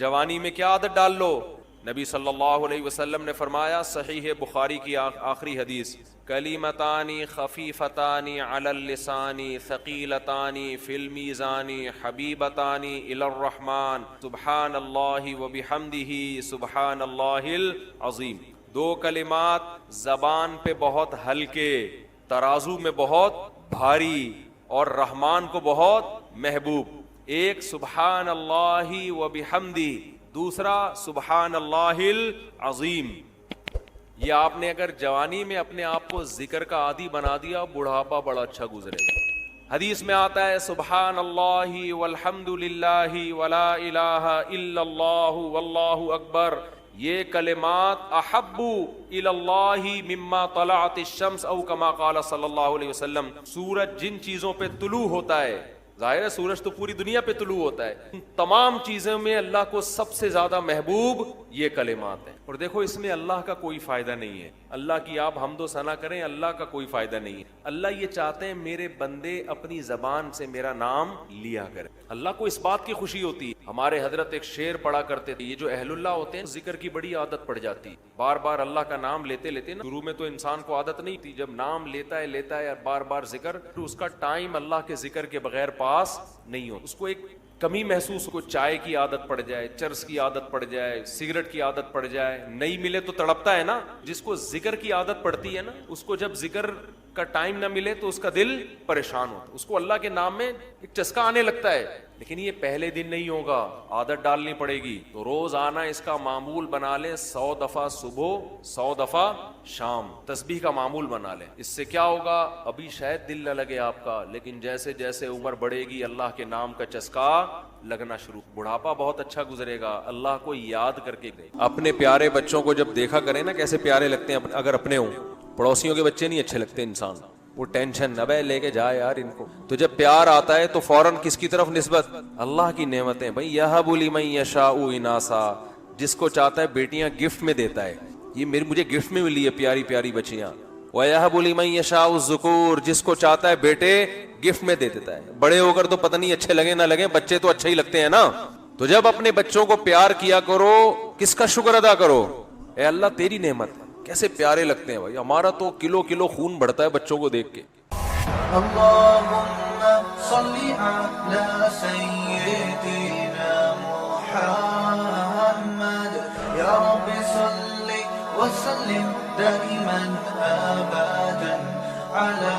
جوانی میں کیا عادت ڈال لو؟ نبی صلی اللہ علیہ وسلم نے فرمایا، صحیح بخاری کی آخری حدیث، کلیمتانی خفیفتانی علی اللسانی ثقیلتانی فی المیزان حبیبتانی الی الرحمن سبحان اللہ وبحمدہ سبحان اللہ العظیم۔ دو کلمات زبان پہ بہت ہلکے، ترازو میں بہت بھاری اور رحمان کو بہت محبوب۔ ایک سبحان اللہ وبحمدہ، دوسرا سبحان اللہ العظیم۔ یہ آپ نے اگر جوانی میں اپنے آپ کو ذکر کا عادی بنا دیا، بڑھاپا بڑا اچھا گزرے گا۔ حدیث میں آتا ہے سبحان اللہ والحمد للہ ولا الہ الا اللہ واللہ اکبر، یہ کلمات احب الی اللہ مما طلعت الشمس او کما قال صلی اللہ علیہ وسلم۔ سورج جن چیزوں پہ طلوع ہوتا ہے، ظاہر ہے سورج تو پوری دنیا پہ طلوع ہوتا ہے، ان تمام چیزوں میں اللہ کو سب سے زیادہ محبوب یہ کلمات ہیں۔ اور دیکھو اس میں اللہ کا کوئی فائدہ نہیں ہے، اللہ کی آپ حمد و ثنا کریں، اللہ کا کوئی فائدہ نہیں ہے۔ اللہ یہ چاہتے ہیں میرے بندے اپنی زبان سے میرا نام لیا کریں، اللہ کو اس بات کی خوشی ہوتی ہے۔ ہمارے حضرت ایک شعر پڑھا کرتے تھے، یہ جو اہل اللہ ہوتے ہیں ذکر کی بڑی عادت پڑ جاتی ہے، بار بار اللہ کا نام لیتے لیتے نا، شروع میں تو انسان کو عادت نہیں تھی، جب نام لیتا ہے اور بار بار ذکر، تو اس کا ٹائم اللہ کے ذکر کے بغیر پاس نہیں ہو، اس کو ایک کمی محسوس ہو، چائے کی عادت پڑ جائے، چرس کی عادت پڑ جائے، سگریٹ کی عادت پڑ جائے، نہیں ملے تو تڑپتا ہے نا۔ جس کو ذکر کی عادت پڑتی ہے نا، اس کو جب ذکر کا ٹائم نہ ملے تو اس کا دل پریشان ہوتا ہے، اس کو اللہ کے نام میں ایک چسکا آنے لگتا ہے۔ لیکن یہ پہلے دن نہیں ہوگا، عادت ڈالنی پڑے گی، تو روز آنا اس کا معمول بنا لیں، 100 دفعہ صبح 100 دفعہ شام تسبیح کا معمول بنا لیں۔ اس سے کیا ہوگا؟ ابھی شاید دل نہ لگے آپ کا، لیکن جیسے جیسے عمر بڑھے گی اللہ کے نام کا چسکا لگنا شروع، بڑھاپا بہت اچھا گزرے گا اللہ کو یاد کر کے۔ اپنے پیارے بچوں کو جب دیکھا کریں نا کیسے پیارے لگتے ہیں، اگر اپنے ہوں، پڑوسیوں کے بچے نہیں اچھے لگتے انسان، وہ ٹینشن ابے لے کے جائے یار ان کو، تو جب پیار آتا ہے تو فوراً کس کی طرف نسبت؟ اللہ کی نعمتیں، بھائی یہب لمن یشاء اناسا، جس کو چاہتا ہے بیٹیاں گفٹ میں دیتا ہے، یہ مجھے گفٹ میں ملی ہے پیاری پیاری بچیاں۔ وَيَهَبُ لِمَن يَشَاءُ الذُّكُورَ، جس کو چاہتا ہے بیٹے گفٹ میں دے دیتا ہے۔ بڑے ہو کر تو پتہ نہیں اچھے لگے نہ لگے، بچے تو اچھے ہی لگتے ہیں نا۔ تو جب اپنے بچوں کو پیار کیا کرو، کس کا شکر ادا کرو؟ اے اللہ تیری نعمت، کیسے پیارے لگتے ہیں بھائی، ہمارا تو کلو کلو خون بڑھتا ہے بچوں کو دیکھ کے۔ اللهم صل على سيدنا محمد يا رب صل وسلم دائما ابدا على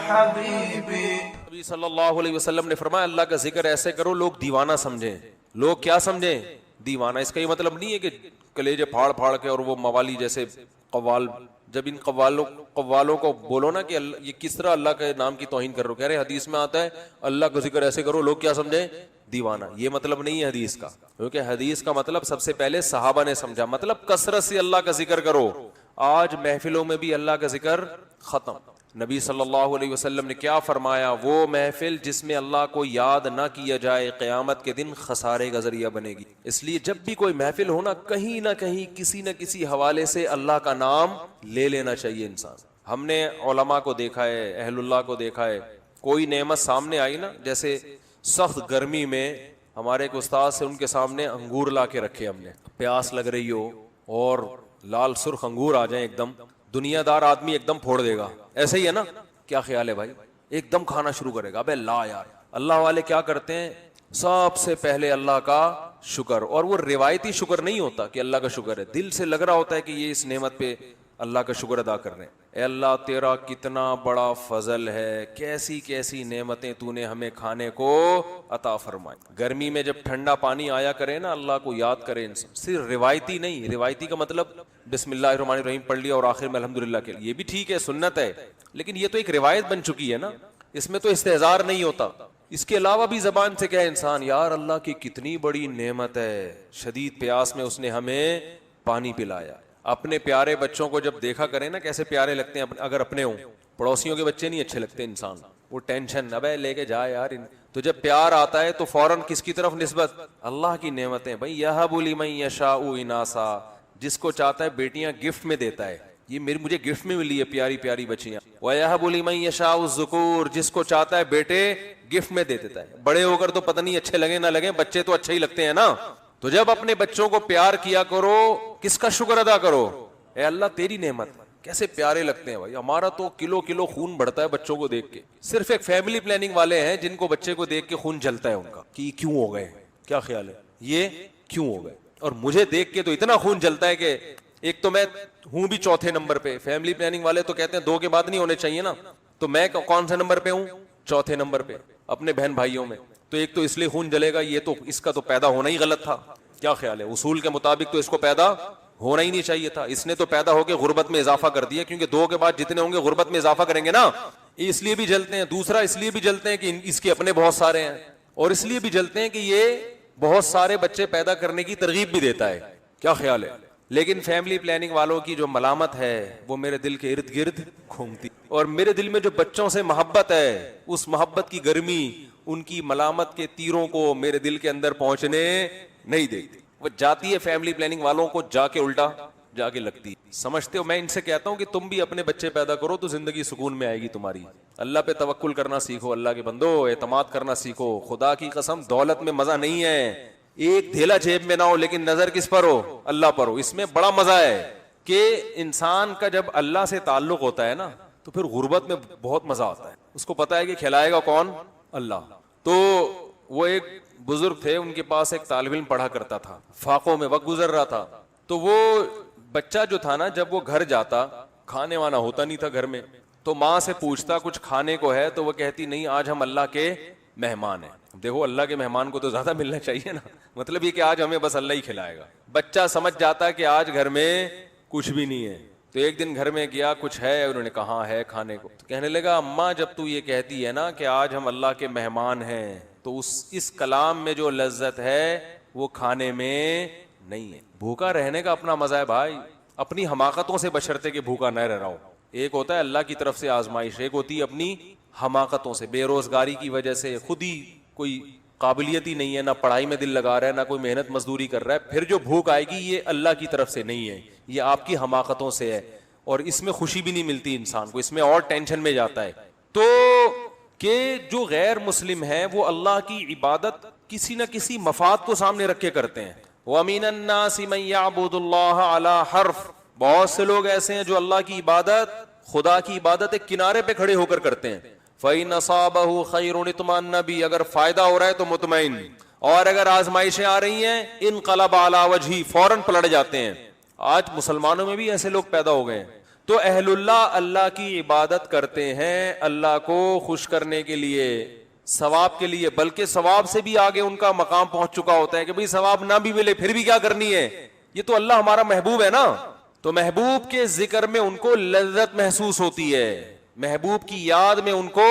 حبيبي۔ نبی صلی اللہ علیہ وسلم نے فرمایا اللہ کا ذکر ایسے کرو لوگ دیوانہ سمجھیں۔ لوگ کیا سمجھیں؟ دیوانہ۔ اس کا یہ مطلب نہیں ہے کہ کلیجے پھاڑ پھاڑ کے اور وہ موالی جیسے قوال، جب ان قوالوں کو بولو نا کہ یہ کس طرح اللہ کے نام کی توہین کر رہے ہو، کہہ رہے حدیث میں آتا ہے اللہ کا ذکر ایسے کرو لوگ کیا سمجھیں؟ دیوانہ۔ یہ مطلب نہیں ہے حدیث کا، کیونکہ حدیث کا مطلب سب سے پہلے صحابہ نے سمجھا، مطلب کثرت سے اللہ کا ذکر کرو۔ آج محفلوں میں بھی اللہ کا ذکر ختم۔ نبی صلی اللہ علیہ وسلم نے کیا فرمایا؟ وہ محفل جس میں اللہ کو یاد نہ کیا جائے قیامت کے دن خسارے کا ذریعہ بنے گی۔ اس لیے جب بھی کوئی محفل ہونا، کہیں نہ کہیں کسی نہ کسی حوالے سے اللہ کا نام لے لینا چاہیے انسان۔ ہم نے علماء کو دیکھا ہے، اہل اللہ کو دیکھا ہے، کوئی نعمت سامنے آئی نا، جیسے سخت گرمی میں ہمارے ایک استاد سے ان کے سامنے انگور لا کے رکھے، ہم نے پیاس لگ رہی ہو اور لال سرخ انگور آ جائیں، ایک دم دنیا دار آدمی ایک دم پھوڑ دے گا، ایسے ہی ہے نا؟ کیا خیال ہے بھائی؟ ایک دم کھانا شروع کرے گا، ابے لا یار۔ اللہ والے کیا کرتے ہیں؟ سب سے پہلے اللہ کا شکر، اور وہ روایتی شکر نہیں ہوتا کہ اللہ کا شکر ہے، دل سے لگ رہا ہوتا ہے کہ یہ اس نعمت پہ اللہ کا شکر ادا کر رہے ہیں۔ اے اللہ تیرا کتنا بڑا فضل ہے، کیسی کیسی نعمتیں تو نے ہمیں کھانے کو عطا فرمائی۔ گرمی میں جب ٹھنڈا پانی آیا کرے نا، اللہ کو یاد کرے انسان، صرف روایتی نہیں، روایتی کا مطلب بسم اللہ الرحمن الرحیم پڑھ لیا اور آخر میں الحمدللہ کے، یہ بھی ٹھیک ہے، سنت ہے، لیکن یہ تو ایک روایت بن چکی ہے نا، اس میں تو استہزار نہیں ہوتا۔ اس کے علاوہ بھی زبان سے کہے انسان یار اللہ کی کتنی بڑی نعمت ہے، شدید پیاس میں اس نے ہمیں پانی پلایا۔ اپنے پیارے بچوں کو جب دیکھا کریں نا کیسے پیارے لگتے ہیں، اگر اپنے ہوں، پڑوسیوں کے بچے نہیں اچھے لگتے انسان، وہ ٹینشن ابے لے کے جائے یار ان، تو جب پیار آتا ہے تو فوراً کس کی طرف نسبت؟ اللہ کی نعمتیں، بھائی یہب لمن یشاء اناسا، جس کو چاہتا ہے بیٹیاں گفٹ میں دیتا ہے، یہ مجھے گفٹ میں ملی ہے پیاری پیاری بچیاں۔ وَيَهَبُ لِمَن يَشَاءُ الذُّكُورَ، جس کو چاہتا ہے بیٹے گفٹ میں دے دیتا ہے۔ بڑے ہو کر تو پتہ نہیں اچھے لگے نہ لگے، بچے تو اچھے ہی لگتے ہیں نا۔ تو جب اپنے بچوں کو پیار کیا کرو کس کا شکر ادا کرو؟ اے اللہ تیری نعمت، کیسے پیارے لگتے ہیں بھائی. ہمارا تو کلو کلو خون بڑھتا ہے بچوں کو دیکھ کے. صرف ایک فیملی پلاننگ والے ہیں جن کو بچے کو دیکھ کے خون جلتا ہے ان کا کہ یہ کیوں ہو گئے، کیا خیال ہے یہ کیوں ہو گئے. اور مجھے دیکھ کے تو اتنا خون جلتا ہے کہ ایک تو میں ہوں بھی چوتھے نمبر پہ. فیملی پلاننگ والے تو کہتے ہیں 2 کے بعد نہیں ہونے چاہیے نا، تو میں کون سے نمبر پہ ہوں؟ چوتھے نمبر پہ اپنے بہن بھائیوں میں. تو ایک تو اس لیے خون جلے گا، یہ تو اس کا تو پیدا ہونا ہی غلط تھا. کیا خیال ہے؟ اصول کے مطابق تو اس کو پیدا ہونا ہی نہیں چاہیے تھا. اس نے تو پیدا ہو کے غربت میں اضافہ کر دیا، کیونکہ 2 کے بعد جتنے ہوں گے غربت میں اضافہ کریں گے نا. اس لیے بھی جلتے ہیں. دوسرا اس لیے بھی جلتے ہیں کہ اس کے اپنے بہت سارے ہیں، اور اس لیے بھی جلتے ہیں کہ یہ بہت سارے بچے پیدا کرنے کی ترغیب بھی دیتا ہے. کیا خیال ہے؟ لیکن فیملی پلاننگ والوں کی جو ملامت ہے وہ میرے دل کے ارد گرد گھومتی، اور میرے دل میں جو بچوں سے محبت ہے اس محبت کی گرمی ان کی ملامت کے تیروں کو میرے دل کے اندر پہنچنے نہیں دیتی. وہ جاتی ہے فیملی پلاننگ والوں کو جا کے الٹا جا کے لگتی. سمجھتے ہو؟ میں ان سے کہتا ہوں کہ تم بھی اپنے بچے پیدا کرو تو زندگی سکون میں آئے گی تمہاری. اللہ پہ توکل کرنا سیکھو، اللہ کے بندو اعتماد کرنا سیکھو. خدا کی قسم دولت میں مزہ نہیں ہے. ایک دھیلا جیب میں نہ ہو لیکن نظر کس پر ہو؟ اللہ پر ہو. اس میں بڑا مزہ ہے کہ انسان کا جب اللہ سے تعلق ہوتا ہے نا تو پھر غربت میں بہت مزہ آتا ہے. اس کو پتا ہے کہ کھلائے گا کون؟ اللہ. تو وہ ایک بزرگ تھے، ان کے پاس ایک طالب علم پڑھا کرتا تھا، فاقوں میں وقت گزر رہا تھا. تو وہ بچہ جو تھا نا، جب وہ گھر جاتا کھانے وانا ہوتا نہیں تھا گھر میں، تو ماں سے پوچھتا کچھ کھانے کو ہے، تو وہ کہتی نہیں آج ہم اللہ کے مہمان ہیں. دیکھو اللہ کے مہمان کو تو زیادہ ملنا چاہیے نا، مطلب یہ کہ آج ہمیں بس اللہ ہی کھلائے گا. بچہ سمجھ جاتا کہ آج گھر میں کچھ بھی نہیں ہے. تو ایک دن گھر میں گیا، کچھ ہے؟ انہوں نے کہا ہے کھانے کو. تو کہنے لگا اماں جب تو یہ کہتی ہے نا کہ آج ہم اللہ کے مہمان ہیں تو اس کلام میں جو لذت ہے وہ کھانے میں نہیں ہے. بھوکا رہنے کا اپنا مزہ ہے بھائی، اپنی حماقتوں سے بشرطے کہ بھوکا نہ رہ ہو. ایک ہوتا ہے اللہ کی طرف سے آزمائش، ایک ہوتی ہے اپنی حماقتوں سے. بے روزگاری کی وجہ سے خود ہی کوئی قابلیت ہی نہیں ہے، نہ پڑھائی میں دل لگا رہا ہے، نہ کوئی محنت مزدوری کر رہا ہے، پھر جو بھوک آئے گی یہ اللہ کی طرف سے نہیں ہے، یہ آپ کی حماقتوں سے ہے. اور اس میں خوشی بھی نہیں ملتی انسان کو، اس میں اور ٹینشن میں جاتا ہے. تو کہ جو غیر مسلم ہیں وہ اللہ کی عبادت کسی نہ کسی مفاد کو سامنے رکھ کے کرتے ہیں. وَمِنَ النَّاسِ مَن يَعْبُدُ اللَّهَ عَلَى حَرْفٍ، بہت سے لوگ ایسے ہیں جو اللہ کی عبادت، خدا کی عبادت ایک کنارے پہ کھڑے ہو کر کرتے ہیں. فَإِنْ أَصَابَهُ خَيْرٌ اطْمَأَنَّ بِهِ، اگر فائدہ ہو رہا ہے تو مطمئن، اور اگر آزمائشیں آ رہی ہیں انقلب علی وجہی، فوراً پلٹ جاتے ہیں. آج مسلمانوں میں بھی ایسے لوگ پیدا ہو گئے ہیں. تو اہل اللہ کی عبادت کرتے ہیں اللہ کو خوش کرنے کے لیے، ثواب کے لیے، بلکہ ثواب سے بھی آگے ان کا مقام پہنچ چکا ہوتا ہے کہ بھئی ثواب نہ بھی ملے پھر بھی کیا کرنی ہے، یہ تو اللہ ہمارا محبوب ہے نا. تو محبوب کے ذکر میں ان کو لذت محسوس ہوتی ہے، محبوب کی یاد میں ان کو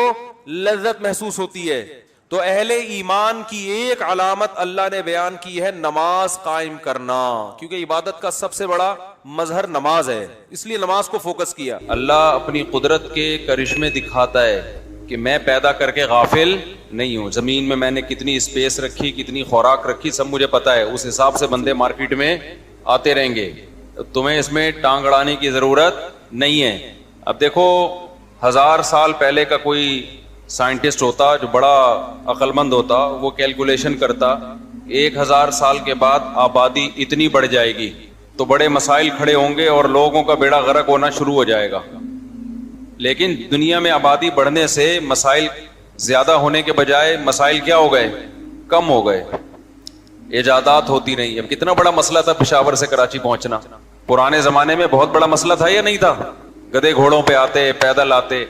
لذت محسوس ہوتی ہے. تو اہل ایمان کی ایک علامت اللہ نے بیان کی ہے نماز قائم کرنا، کیونکہ عبادت کا سب سے بڑا مظہر نماز ہے، اس لیے نماز کو فوکس کیا. اللہ اپنی قدرت کے کرشمے دکھاتا ہے کہ میں پیدا کر کے غافل نہیں ہوں. زمین میں میں نے کتنی اسپیس رکھی، کتنی خوراک رکھی، سب مجھے پتا ہے. اس حساب سے بندے مارکیٹ میں آتے رہیں گے، تمہیں اس میں ٹانگ اڑانے کی ضرورت نہیں ہے. اب دیکھو 1000 سال پہلے کا کوئی سائنٹسٹ ہوتا جو بڑا عقل مند ہوتا، وہ کیلکولیشن کرتا 1000 سال کے بعد آبادی اتنی بڑھ جائے گی تو بڑے مسائل کھڑے ہوں گے اور لوگوں کا بیڑا غرق ہونا شروع ہو جائے گا. لیکن دنیا میں آبادی بڑھنے سے مسائل زیادہ ہونے کے بجائے مسائل کیا ہو گئے؟ کم ہو گئے. ایجادات ہوتی رہی. اب کتنا بڑا مسئلہ تھا پشاور سے کراچی پہنچنا، پرانے زمانے میں بہت بڑا مسئلہ تھا یا نہیں تھا؟ گدھے گھوڑوں پہ آتے، پیدل آتے.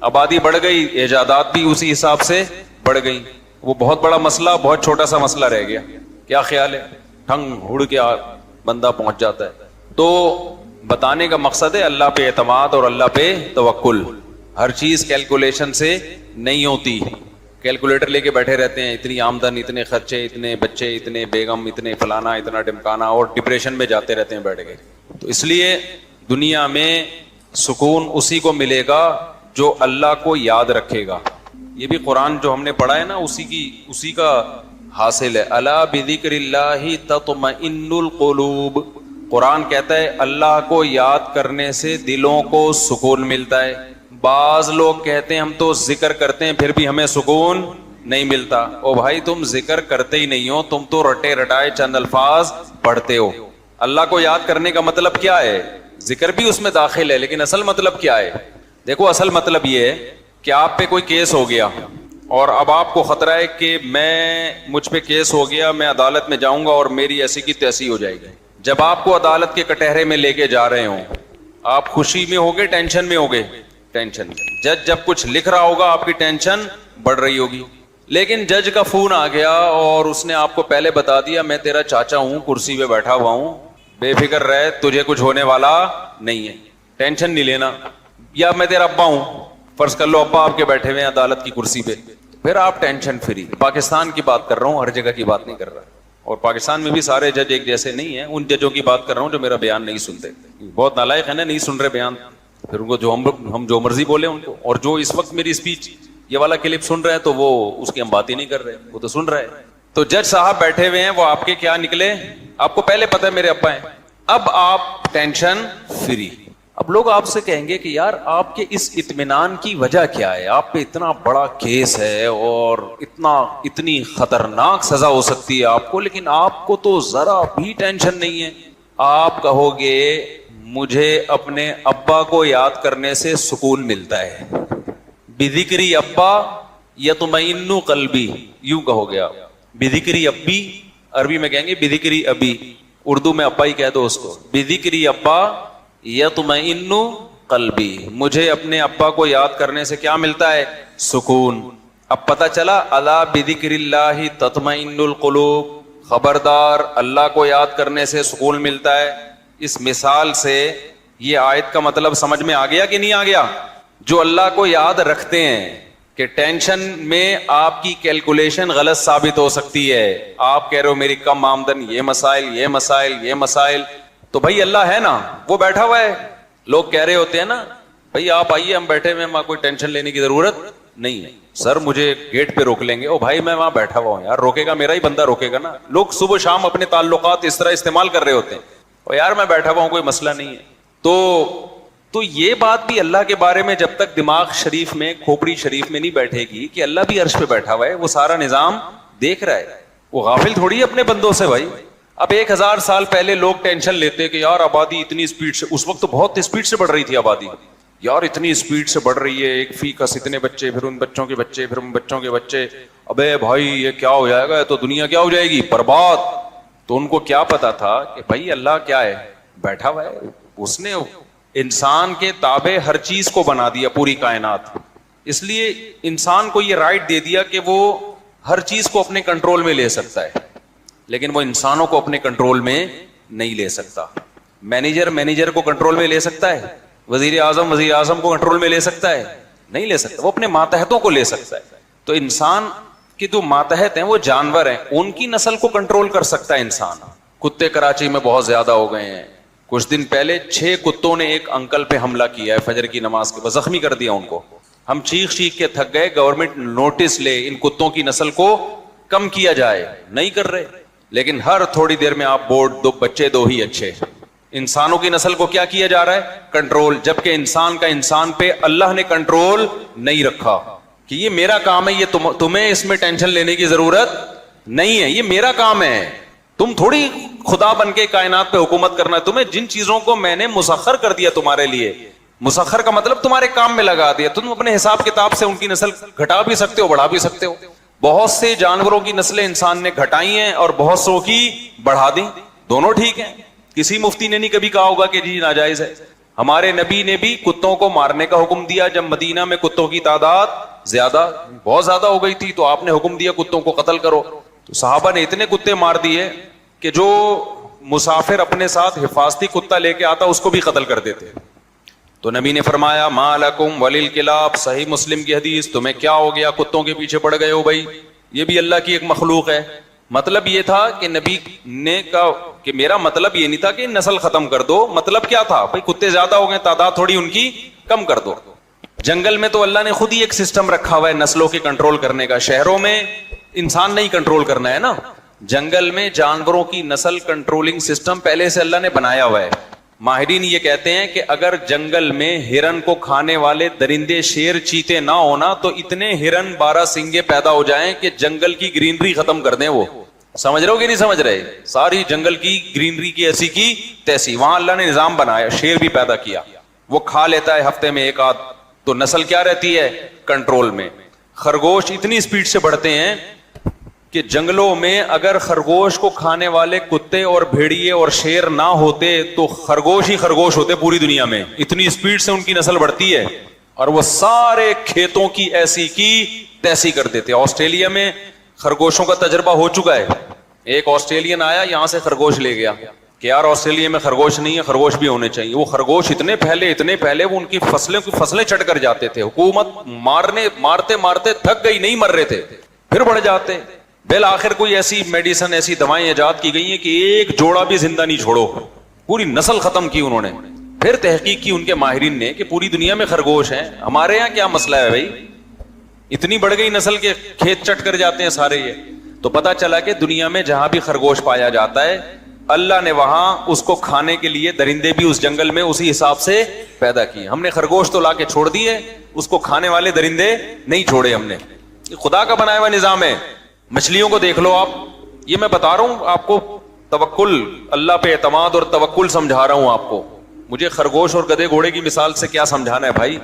آبادی بڑھ گئی، ایجادات بھی اسی حساب سے بڑھ گئی. وہ بہت بڑا مسئلہ بہت چھوٹا سا مسئلہ رہ گیا. کیا خیال ہے؟ ٹھنگ ہڑ کے بندہ پہنچ جاتا ہے. تو بتانے کا مقصد ہے اللہ پہ اعتماد اور اللہ پہ توکل. ہر چیز کیلکولیشن سے نہیں ہوتی. کیلکولیٹر لے کے بیٹھے رہتے ہیں، اتنی آمدن، اتنے خرچے، اتنے بچے، اتنے بیگم، اتنے فلانا، اتنا ڈمکانا، اور ڈپریشن میں جاتے رہتے ہیں بیٹھ کے. تو اس لیے دنیا میں سکون اسی کو ملے گا جو اللہ کو یاد رکھے گا. یہ بھی قرآن جو ہم نے پڑھا ہے نا اسی کا حاصل ہے. الا بذکر اللہ تطمئن القلوب. قرآن کہتا ہے اللہ کو یاد کرنے سے دلوں کو سکون ملتا ہے. بعض لوگ کہتے ہیں ہم تو ذکر کرتے ہیں پھر بھی ہمیں سکون نہیں ملتا. او بھائی تم ذکر کرتے ہی نہیں ہو, تم تو رٹے رٹائے چند الفاظ پڑھتے ہو. اللہ کو یاد کرنے کا مطلب کیا ہے؟ ذکر بھی اس میں داخل ہے, لیکن اصل مطلب کیا ہے؟ دیکھو اصل مطلب یہ ہے کہ آپ پہ کوئی کیس ہو گیا اور اب آپ کو خطرہ ہے کہ مجھ پہ کیس ہو گیا, میں عدالت میں جاؤں گا اور میری ایسی کی تیسی ہو جائے گی. جب آپ کو عدالت کے کٹہرے میں لے کے جا رہے ہوں, آپ خوشی میں ہوگے ٹینشن میں ہوگے؟ ٹینشن میں. جج جب کچھ لکھ رہا ہوگا آپ کی ٹینشن بڑھ رہی ہوگی. لیکن جج کا فون آ گیا اور اس نے آپ کو پہلے بتا دیا میں تیرا چاچا ہوں, کرسی پہ بیٹھا ہوا ہوں, بے فکر رہے, تجھے کچھ ہونے والا نہیں ہے, ٹینشن نہیں لینا. یا میں تیرا ابا ہوں, فرض کر لو ابا آپ کے بیٹھے ہوئے ہیں عدالت کی کرسی پہ, پھر آپ ٹینشن فری. پاکستان کی بات کر رہا ہوں, ہر جگہ کی بات نہیں کر رہا. اور پاکستان میں بھی سارے جج ایک جیسے نہیں ہیں, ان ججوں کی بات کر رہا ہوں جو میرا بیان نہیں سنتے. بہت نالائق ہے نا, نہیں سن رہے بیان, پھر ان کو جو ہم جو مرضی بولے ان کو. اور جو اس وقت میری اسپیچ یہ والا کلپ سن رہے ہیں تو وہ اس کی ہم بات ہی نہیں کر رہے, وہ تو سن رہے ہیں. تو جج صاحب بیٹھے ہوئے ہیں, وہ آپ کے کیا نکلے, آپ کو پہلے پتہ ہے میرے ابا ہیں. اب آپ ٹینشن فری. اب لوگ آپ سے کہیں گے کہ یار آپ کے اس اطمینان کی وجہ کیا ہے؟ آپ پہ اتنا بڑا کیس ہے اور اتنی خطرناک سزا ہو سکتی ہے آپ کو, لیکن آپ کو تو ذرا بھی ٹینشن نہیں ہے. آپ کہو گے مجھے اپنے ابا کو یاد کرنے سے سکون ملتا ہے. بذکری ابا یطمئن قلبی, یوں کہو گے آپ. بذکری ابی, عربی میں کہیں گے بذکری ابی, اردو میں ابا ہی کہہ دو اس کو. بذکری ابا یطمئن قلبی, مجھے اپنے ابا کو یاد کرنے سے کیا ملتا ہے؟ سکون. اب پتہ چلا الا بذکر اللہ تطمئن القلوب, خبردار اللہ کو یاد کرنے سے سکون ملتا ہے. اس مثال سے یہ آیت کا مطلب سمجھ میں آ گیا کہ نہیں آ گیا؟ جو اللہ کو یاد رکھتے ہیں کہ ٹینشن میں آپ کی کیلکولیشن غلط ثابت ہو سکتی ہے, آپ کہہ رہے ہو میری کم آمدن, یہ مسائل یہ مسائل یہ مسائل, تو بھائی اللہ ہے نا, وہ بیٹھا ہوا ہے. لوگ کہہ رہے ہوتے ہیں نا بھائی آپ آئیے ہم بیٹھے ہوئے ہیں, کوئی ٹینشن لینے کی ضرورت نہیں ہے. سر مجھے گیٹ پہ روک لیں گے, او بھائی میں وہاں بیٹھا ہوا ہوں یار, روکے گا میرا ہی بندہ روکے گا نا. لوگ صبح شام اپنے تعلقات اس طرح استعمال کر رہے ہوتے ہیں, اور یار میں بیٹھا ہوا ہوں کوئی مسئلہ نہیں ہے. تو یہ بات بھی اللہ کے بارے میں جب تک دماغ شریف میں, کھوپڑی شریف میں نہیں بیٹھے گی کہ اللہ بھی عرش پہ بیٹھا ہوا ہے, وہ سارا نظام دیکھ رہا ہے, وہ غافل تھوڑی ہے اپنے بندوں سے بھائی. اب 1000 سال پہلے لوگ ٹینشن لیتے کہ یار آبادی اتنی اسپیڈ سے, اس وقت تو بہت اسپیڈ سے بڑھ رہی تھی آبادی, یار اتنی اسپیڈ سے بڑھ رہی ہے, ایک فی کس اتنے بچے, پھر ان بچوں کے بچے, پھر ان بچوں کے بچے, ابے بھائی یہ کیا ہو جائے گا, تو دنیا کیا ہو جائے گی, برباد. تو ان کو کیا پتا تھا کہ بھائی اللہ کیا ہے, بیٹھا ہوا ہے. اس نے انسان کے تابع ہر چیز کو بنا دیا, پوری کائنات. اس لیے انسان کو یہ رائٹ دے دیا کہ وہ ہر چیز کو اپنے کنٹرول میں لے سکتا ہے, لیکن وہ انسانوں کو اپنے کنٹرول میں نہیں لے سکتا. مینیجر کو کنٹرول میں لے سکتا ہے, وزیر اعظم کو کنٹرول میں لے سکتا ہے, نہیں لے سکتا. وہ اپنے ماتحتوں کو لے سکتا ہے. تو انسان کے جو ماتحت ہیں وہ جانور ہیں, ان کی نسل کو کنٹرول کر سکتا ہے انسان. کتے کراچی میں بہت زیادہ ہو گئے ہیں. کچھ دن پہلے 6 کتوں نے ایک انکل پہ حملہ کیا ہے فجر کی نماز کے بعد, زخمی کر دیا ان کو. ہم چیخ کے تھک گئے, گورنمنٹ نوٹس لے ان کتوں کی نسل کو کم کیا جائے, نہیں کر رہے. لیکن ہر تھوڑی دیر میں آپ بورڈ دو بچے دو ہی اچھے. انسانوں کی نسل کو کیا کیا جا رہا ہے, کنٹرول. جبکہ انسان کا انسان پہ اللہ نے کنٹرول نہیں رکھا کہ یہ میرا کام ہے, یہ تمہیں اس میں ٹینشن لینے کی ضرورت نہیں ہے, یہ میرا کام ہے. تم تھوڑی خدا بن کے کائنات پہ حکومت کرنا ہے. تمہیں جن چیزوں کو میں نے مسخر کر دیا تمہارے لیے, مسخر کا مطلب تمہارے کام میں لگا دیا, تم اپنے حساب کتاب سے ان کی نسل گھٹا بھی سکتے ہو, بڑھا بھی سکتے ہو. بہت سے جانوروں کی نسلیں انسان نے گھٹائی ہیں اور بہت سو کی بڑھا دی, دونوں ٹھیک ہیں. کسی مفتی نے نہیں کبھی کہا ہوگا کہ جی ناجائز ہے. ہمارے نبی نے بھی کتوں کو مارنے کا حکم دیا جب مدینہ میں کتوں کی تعداد بہت زیادہ ہو گئی تھی, تو آپ نے حکم دیا کتوں کو قتل کرو. تو صحابہ نے اتنے کتے مار دیے کہ جو مسافر اپنے ساتھ حفاظتی کتا لے کے آتا اس کو بھی قتل کر دیتے. تو نبی نے فرمایا ما لکم وللکلاب, صحیح مسلم کی حدیث, تمہیں کیا ہو گیا, کتوں کے پیچھے پڑ گئے ہو بھائی, یہ بھی اللہ کی ایک مخلوق ہے. مطلب یہ تھا کہ نبی نے کہا کہ میرا مطلب یہ نہیں تھا کہ نسل ختم کر دو, مطلب کیا تھا بھائی کتے زیادہ ہو گئے, تعداد تھوڑی ان کی کم کر دو. جنگل میں تو اللہ نے خود ہی ایک سسٹم رکھا ہوا ہے نسلوں کے کنٹرول کرنے کا. شہروں میں انسان نہیں کنٹرول کرنا ہے نا, جنگل میں جانوروں کی نسل کنٹرولنگ سسٹم پہلے سے اللہ نے بنایا ہوا ہے. ماہرین یہ کہتے ہیں کہ اگر جنگل میں ہرن کو کھانے والے درندے شیر چیتے نہ ہونا تو اتنے ہرن 12 سنگے پیدا ہو جائیں کہ جنگل کی گرینری ختم کر دیں. وہ سمجھ رہے ہو کہ نہیں سمجھ رہے؟ ساری جنگل کی گرینری کی ایسی کی تیسی. وہاں اللہ نے نظام بنایا, شیر بھی پیدا کیا, وہ کھا لیتا ہے ہفتے میں ایک آدھ, تو نسل کیا رہتی ہے؟ کنٹرول میں. خرگوش اتنی سپیڈ سے بڑھتے ہیں کہ جنگلوں میں اگر خرگوش کو کھانے والے کتے اور بھیڑیے اور شیر نہ ہوتے تو خرگوش ہی خرگوش ہوتے پوری دنیا میں. اتنی سپیڈ سے ان کی نسل بڑھتی ہے, اور وہ سارے کھیتوں کی ایسی کی تیسی کر دیتے. آسٹریلیا میں خرگوشوں کا تجربہ ہو چکا ہے. ایک آسٹریلین آیا یہاں سے خرگوش لے گیا کہ یار آسٹریلیا میں خرگوش نہیں ہے, خرگوش بھی ہونے چاہیے. وہ خرگوش اتنے پہلے وہ ان کی فصلیں چٹ کر جاتے تھے. حکومت مارتے مارتے تھک گئی, نہیں مر رہے تھے, پھر بڑھ جاتے. بالآخر کوئی ایسی میڈیسن, ایسی دوائیں ایجاد کی گئی ہیں کہ ایک جوڑا بھی زندہ نہیں چھوڑو, پوری نسل ختم کی انہوں نے. پھر تحقیق کی ان کے ماہرین نے کہ پوری دنیا میں خرگوش ہیں, ہمارے یہاں کیا مسئلہ ہے بھائی, اتنی بڑھ گئی نسل کے کھیت چٹ کر جاتے ہیں سارے. یہ تو پتا چلا کہ دنیا میں جہاں بھی خرگوش پایا جاتا ہے اللہ نے وہاں اس کو کھانے کے لیے درندے بھی اس جنگل میں اسی حساب سے پیدا کیے. ہم نے خرگوش تو لا کے چھوڑ دیے, اس کو کھانے والے درندے نہیں چھوڑے ہم نے. یہ خدا کا بنایا ہوا نظام ہے. مچھلیوں کو دیکھ لو آپ, یہ میں بتا رہا ہوں آپ کو, توکل, اللہ پہ اعتماد اور توکل سمجھا رہا ہوں آپ کو. مجھے خرگوش اور گدھے گھوڑے کی مثال سے کیا سمجھانا ہے بھائی,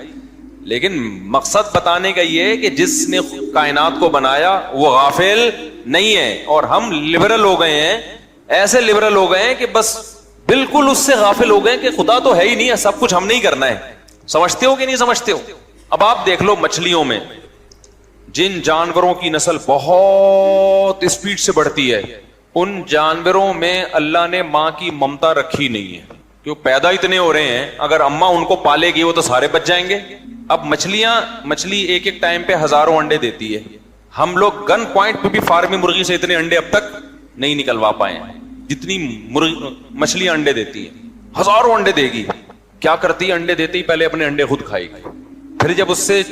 لیکن مقصد بتانے کا یہ ہے کہ جس نے کائنات کو بنایا وہ غافل نہیں ہے. اور ہم لبرل ہو گئے ہیں, ایسے لبرل ہو گئے ہیں کہ بس بالکل اس سے غافل ہو گئے کہ خدا تو ہے ہی نہیں ہے, سب کچھ ہم نہیں کرنا ہے. سمجھتے ہو کہ نہیں سمجھتے ہو؟ اب آپ دیکھ لو مچھلیوں میں جن جانوروں کی نسل بہت اسپیڈ سے بڑھتی ہے, ان جانوروں میں اللہ نے ماں کی ممتا رکھی نہیں ہے, کیوں پیدا اتنے ہو رہے ہیں, اگر اماں ان کو پالے گی وہ تو سارے بچ جائیں گے. اب مچھلی ایک ٹائم پہ ہزاروں انڈے دیتی ہے. ہم لوگ گن پوائنٹ پہ بھی فارمی مرغی سے اتنے انڈے اب تک نہیں نکلوا پائے ہیں جتنی مچھلیاں انڈے دیتی ہے. ہزاروں انڈے دے گی. کیا کرتی ہے؟ انڈے دیتے ہی پہلے اپنے انڈے خود کھائے گی, پھر جب اس سے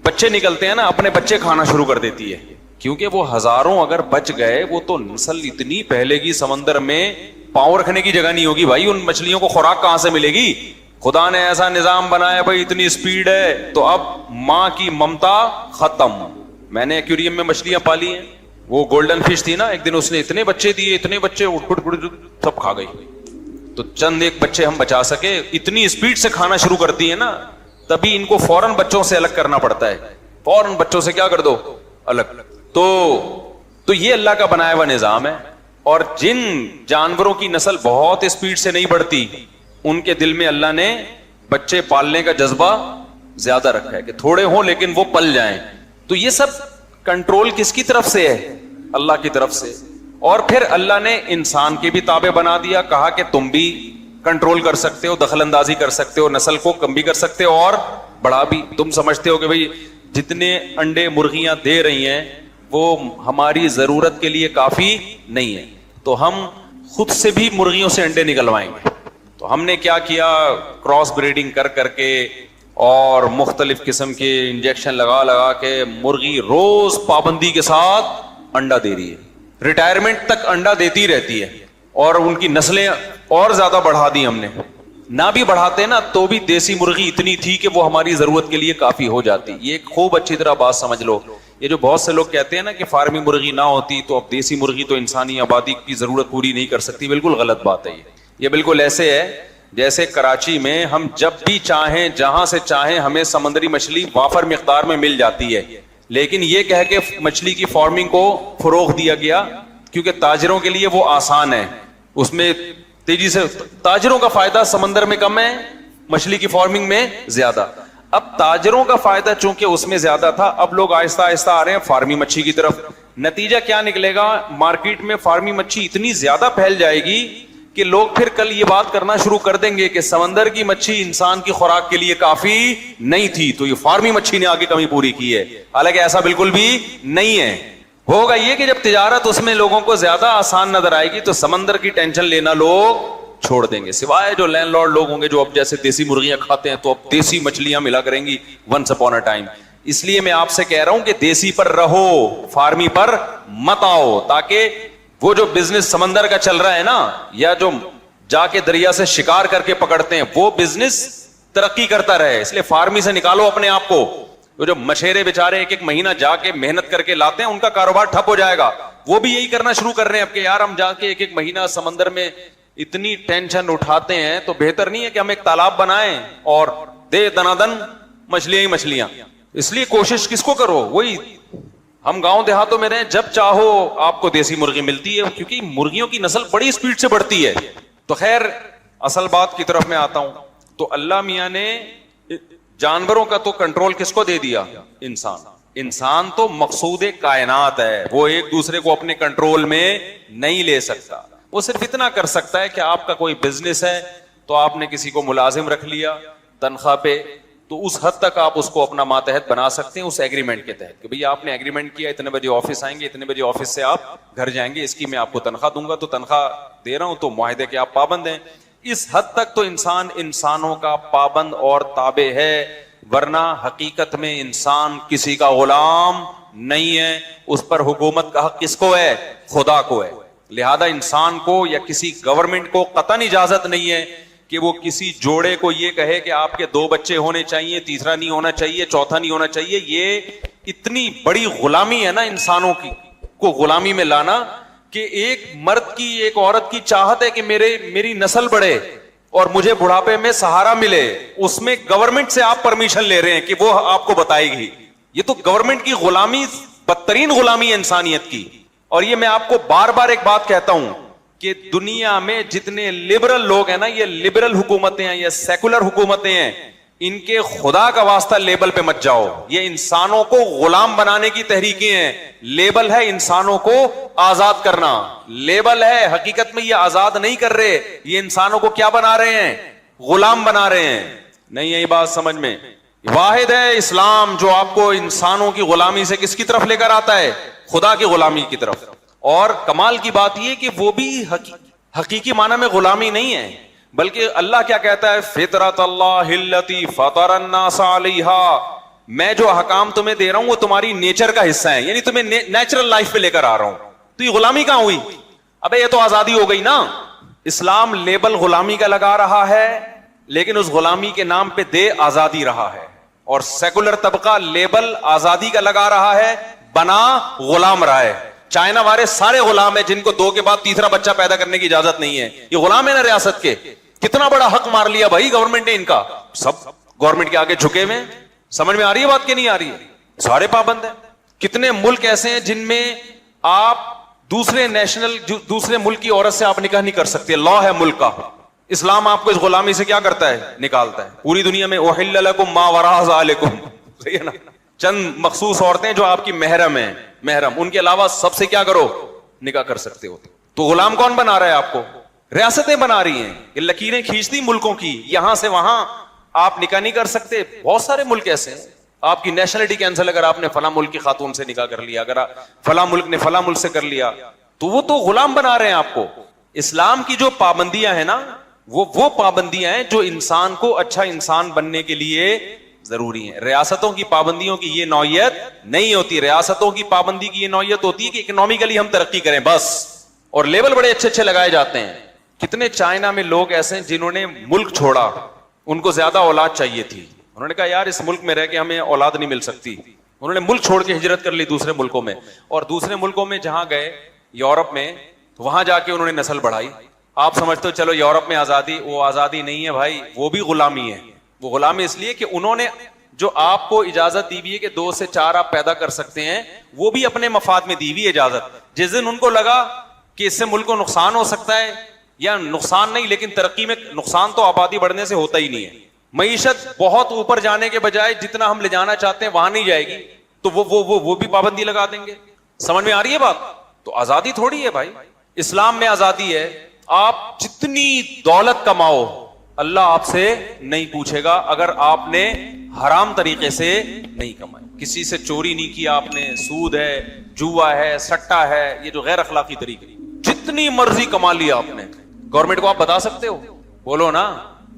بچے نکلتے ہیں نا اپنے بچے کھانا شروع کر دیتی ہے, کیونکہ وہ ہزاروں اگر بچ گئے وہ تو نسل اتنی پہلے کی, سمندر میں پاؤں رکھنے کی جگہ نہیں ہوگی بھائی, ان مچھلیوں کو خوراک کہاں سے ملے گی؟ خدا نے ایسا نظام بنایا بھائی, اتنی اسپیڈ ہے تو اب ماں کی ممتا ختم. میں نے ایکویریم میں مچھلیاں پالی ہیں, وہ گولڈن فش تھی نا, ایک دن اس نے اتنے بچے دیے, اتنے بچے سب کھا گئی. تو چند ایک بچے ہم بچا سکے, اتنی اسپیڈ سے کھانا شروع کرتی ہے نا, تبھی ان کو فوراً بچوں سے الگ کرنا پڑتا ہے, فوراً بچوں سے کیا کر دو, الگ. تو یہ اللہ کا بنایا ہوا نظام ہے. اور جن جانوروں کی نسل بہت اسپیڈ سے نہیں بڑھتی ان کے دل میں اللہ نے بچے پالنے کا جذبہ زیادہ رکھا ہے کہ تھوڑے ہوں لیکن وہ پل جائیں. تو یہ سب کنٹرول کس کی طرف سے ہے؟ اللہ کی طرف سے. اور پھر اللہ نے انسان کے بھی تابع بنا دیا, کہا کہ تم بھی کنٹرول کر سکتے ہو, دخل اندازی کر سکتے ہو, نسل کو کم بھی کر سکتے ہو اور بڑھا بھی. تم سمجھتے ہو کہ بھئی جتنے انڈے مرغیاں دے رہی ہیں وہ ہماری ضرورت کے لیے کافی نہیں ہے, تو ہم خود سے بھی مرغیوں سے انڈے نکلوائیں گے. تو ہم نے کیا کیا, کراس بریڈنگ کر کے اور مختلف قسم کے انجیکشن لگا کے مرغی روز پابندی کے ساتھ انڈا دے رہی ہے, ریٹائرمنٹ تک انڈا دیتی رہتی ہے, اور ان کی نسلیں اور زیادہ بڑھا دی ہم نے. نہ بھی بڑھاتے نا تو بھی دیسی مرغی اتنی تھی کہ وہ ہماری ضرورت کے لیے کافی ہو جاتی. یہ ایک خوب اچھی طرح بات سمجھ لو. یہ جو بہت سے لوگ کہتے ہیں نا کہ فارمی مرغی نہ ہوتی تو اب دیسی مرغی تو انسانی آبادی کی ضرورت پوری نہیں کر سکتی, بالکل غلط بات ہے. یہ بالکل ایسے ہے جیسے کراچی میں ہم جب بھی چاہیں جہاں سے چاہیں ہمیں سمندری مچھلی وافر مقدار میں مل جاتی ہے, لیکن یہ کہہ کے مچھلی کی فارمنگ کو فروغ دیا گیا کیونکہ تاجروں کے لیے وہ آسان ہے, اس میں تیزی سے تاجروں کا فائدہ سمندر میں کم ہے, مچھلی کی فارمنگ میں زیادہ. اب تاجروں کا فائدہ چونکہ اس میں زیادہ تھا, اب لوگ آہستہ آہستہ آ رہے ہیں فارمی مچھلی کی طرف. نتیجہ کیا نکلے گا, مارکیٹ میں فارمی مچھلی اتنی زیادہ پھیل جائے گی کہ لوگ پھر کل یہ بات کرنا شروع کر دیں گے کہ سمندر کی مچھلی انسان کی خوراک کے لیے کافی نہیں تھی تو یہ فارمی مچھلی نے آگے کمی پوری کی ہے. حالانکہ ایسا بالکل بھی نہیں ہے. ہوگا یہ کہ جب تجارت اس میں لوگوں کو زیادہ آسان نظر آئے گی تو سمندر کی ٹینشن لینا لوگ چھوڑ دیں گے, سوائے جو لینڈ لارڈ لوگ ہوں گے جو اب جیسے دیسی مرغیاں کھاتے ہیں تو اب دیسی مچھلیاں ملا کریں گی ونس اپون اے ٹائم. اس لیے میں آپ سے کہہ رہا ہوں کہ دیسی پر رہو, فارمی پر مت آؤ, تاکہ وہ جو بزنس سمندر کا چل رہا ہے نا, یا جو جا کے دریا سے شکار کر کے پکڑتے ہیں، وہ بزنس ترقی کرتا رہے. اس لیے فارمی سے نکالو اپنے آپ کو. وہ جو مشیرے بیچارے ایک ایک مہینہ جا کے محنت کر کے لاتے ہیں، ان کا کاروبار ٹھپ ہو جائے گا. وہ بھی یہی کرنا شروع کر رہے ہیں اب کہ یار ہم جا کے ایک ایک مہینہ سمندر میں اتنی ٹینشن اٹھاتے ہیں، تو بہتر نہیں ہے کہ ہم ایک تالاب بنائیں اور دے دنادن مچھلیاں ہی مچھلیاں. اس لیے کوشش کس کو کرو، وہی ہم گاؤں دیہاتوں میں رہیں، جب چاہو آپ کو دیسی مرغی ملتی ہے، کیونکہ مرغیوں کی نسل بڑی سپیڈ سے بڑھتی ہے. تو خیر اصل بات کی طرف میں آتا ہوں. تو اللہ میاں نے جانوروں کا تو کنٹرول کس کو دے دیا؟ انسان تو مقصود کائنات ہے، وہ ایک دوسرے کو اپنے کنٹرول میں نہیں لے سکتا. وہ صرف اتنا کر سکتا ہے کہ آپ کا کوئی بزنس ہے تو آپ نے کسی کو ملازم رکھ لیا تنخواہ پہ، تو اس حد تک آپ اس کو اپنا ماتحت بنا سکتے ہیں اس ایگریمنٹ کے تحت کہ بھئی آپ نے ایگریمنٹ کیا اتنے بجے آفس آئیں گے، اتنے بجے آفس سے آپ گھر جائیں گے، اس کی میں آپ کو تنخواہ دوں گا، تو تنخواہ دے رہا ہوں تو معاہدے کے آپ پابند ہیں. اس حد تک تو انسان انسانوں کا پابند اور تابع ہے، ورنہ حقیقت میں انسان کسی کا غلام نہیں ہے. اس پر حکومت کا حق کس کو ہے؟ خدا کو ہے. لہذا انسان کو یا کسی گورنمنٹ کو قطعاً اجازت نہیں ہے کہ وہ کسی جوڑے کو یہ کہے کہ آپ کے 2 بچے ہونے چاہیے، تیسرا نہیں ہونا چاہیے، چوتھا نہیں ہونا چاہیے. یہ اتنی بڑی غلامی ہے نا انسانوں کی کو غلامی میں لانا، کہ ایک مرد کی ایک عورت کی چاہت ہے کہ میری نسل بڑھے اور مجھے بڑھاپے میں سہارا ملے. اس میں گورنمنٹ سے آپ پرمیشن لے رہے ہیں کہ وہ آپ کو بتائے گی. یہ تو گورنمنٹ کی غلامی بدترین غلامی ہے انسانیت کی. اور یہ میں آپ کو بار بار ایک بات کہتا ہوں کہ دنیا میں جتنے لبرل لوگ ہیں نا، یہ لبرل حکومتیں ہیں، یہ سیکولر حکومتیں ہیں، ان کے خدا کا واسطہ لیبل پہ مت جاؤ. یہ انسانوں کو غلام بنانے کی تحریکیں ہیں. لیبل ہے انسانوں کو آزاد کرنا، لیبل ہے. حقیقت میں یہ آزاد نہیں کر رہے، یہ انسانوں کو کیا بنا رہے ہیں؟ غلام بنا رہے ہیں. نہیں یہی بات سمجھ میں. واحد ہے اسلام جو آپ کو انسانوں کی غلامی سے کس کی طرف لے کر آتا ہے؟ خدا کی غلامی کی طرف. اور کمال کی بات یہ کہ وہ بھی حقیقی معنی میں غلامی نہیں ہے، بلکہ اللہ کیا کہتا ہے؟ فطرت اللہ التی فطر الناس علیہا. میں جو احکام تمہیں دے رہا ہوں وہ تمہاری نیچر کا حصہ ہے، یعنی تمہیں نیچرل لائف پہ لے کر آ رہا ہوں. تو یہ غلامی کہاں ہوئی؟ ابے یہ تو آزادی ہو گئی نا. اسلام لیبل غلامی کا لگا رہا ہے، لیکن اس غلامی کے نام پہ دے آزادی رہا ہے. اور سیکولر طبقہ لیبل آزادی کا لگا رہا ہے، بنا غلام رہا ہے. چائنا والے سارے غلام ہیں جن کو 2 کے بعد تیسرا بچہ پیدا کرنے کی اجازت نہیں ہے. یہ غلام ہے نا ریاست کے. کتنا بڑا حق مار لیا بھائی گورنمنٹ نے ان کا. سب گورنمنٹ کے آگے جھکے ہوئے. سمجھ میں آ رہی ہے بات کہ نہیں آ رہی ہے؟ سارے پابند ہیں. کتنے ملک ایسے ہیں جن میں آپ دوسرے ملک کی عورت سے آپ نکاح نہیں کر سکتے. لا ہے ملک کا. اسلام آپ کو اس غلامی سے کیا کرتا ہے؟ نکالتا ہے. پوری دنیا میں احل لکم ما وراء ذالکم، صحیح ہے نا؟ چند مخصوص عورتیں جو آپ کی محرم ہیں، محرم، ان کے علاوہ سب سے کیا کرو؟ نکاح کر سکتے ہو. تو غلام کون بنا رہا ہے آپ کو؟ ریاستیں بنا رہی ہیں. یہ لکیریں کھینچتی ملکوں کی، یہاں سے وہاں آپ نکاح نہیں کر سکتے. بہت سارے ملک ایسے ہیں. آپ کی نیشنلٹی کینسل اگر آپ نے فلاں ملک کی خاتون سے نکاح کر لیا، اگر فلاں ملک نے فلاں ملک سے کر لیا، تو وہ تو غلام بنا رہے ہیں آپ کو. اسلام کی جو پابندیاں ہیں نا، وہ پابندیاں ہیں جو انسان کو اچھا انسان بننے کے لیے ضروری ہیں. ریاستوں کی پابندیوں کی یہ نوعیت نہیں ہوتی. ریاستوں کی پابندی کی یہ نوعیت ہوتی ہے کہ اکنامکلی ہم ترقی کریں بس. اور لیبل بڑے اچھے اچھے لگائے جاتے ہیں. کتنے چائنا میں لوگ ایسے ہیں جنہوں نے ملک چھوڑا، ان کو زیادہ اولاد چاہیے تھی. انہوں نے کہا یار اس ملک میں رہ کے ہمیں اولاد نہیں مل سکتی. انہوں نے ملک چھوڑ کے ہجرت کر لی دوسرے ملکوں میں. اور دوسرے ملکوں میں جہاں گئے یورپ میں، وہاں جا کے انہوں نے نسل بڑھائی. آپ سمجھتے ہو چلو یورپ میں آزادی، وہ آزادی نہیں ہے بھائی، وہ بھی غلامی ہے. وہ غلامی اس لیے کہ انہوں نے جو آپ کو اجازت دی ہوئی ہے کہ 2 سے 4 آپ پیدا کر سکتے ہیں، وہ بھی اپنے مفاد میں دی ہوئی اجازت. جس دن ان کو لگا کہ اس سے ملک کو نقصان ہو سکتا ہے، یا نقصان نہیں لیکن ترقی میں نقصان تو آبادی بڑھنے سے ہوتا ہی نہیں ہے. معیشت بہت اوپر جانے کے بجائے جتنا ہم لے جانا چاہتے ہیں وہاں نہیں جائے گی، تو وہ بھی پابندی لگا دیں گے. سمجھ میں آ رہی ہے بات؟ تو آزادی تھوڑی ہے بھائی. اسلام میں آزادی ہے. آپ جتنی دولت کماؤ اللہ آپ سے نہیں پوچھے گا اگر آپ نے حرام طریقے سے نہیں کمائی. کسی سے چوری نہیں کیا آپ نے، سود ہے، جوا ہے، سٹا ہے، یہ جو غیر اخلاقی طریقے. جتنی مرضی کما لیا آپ نے. گورنمنٹ کو آپ بتا سکتے ہو؟ بولو نا.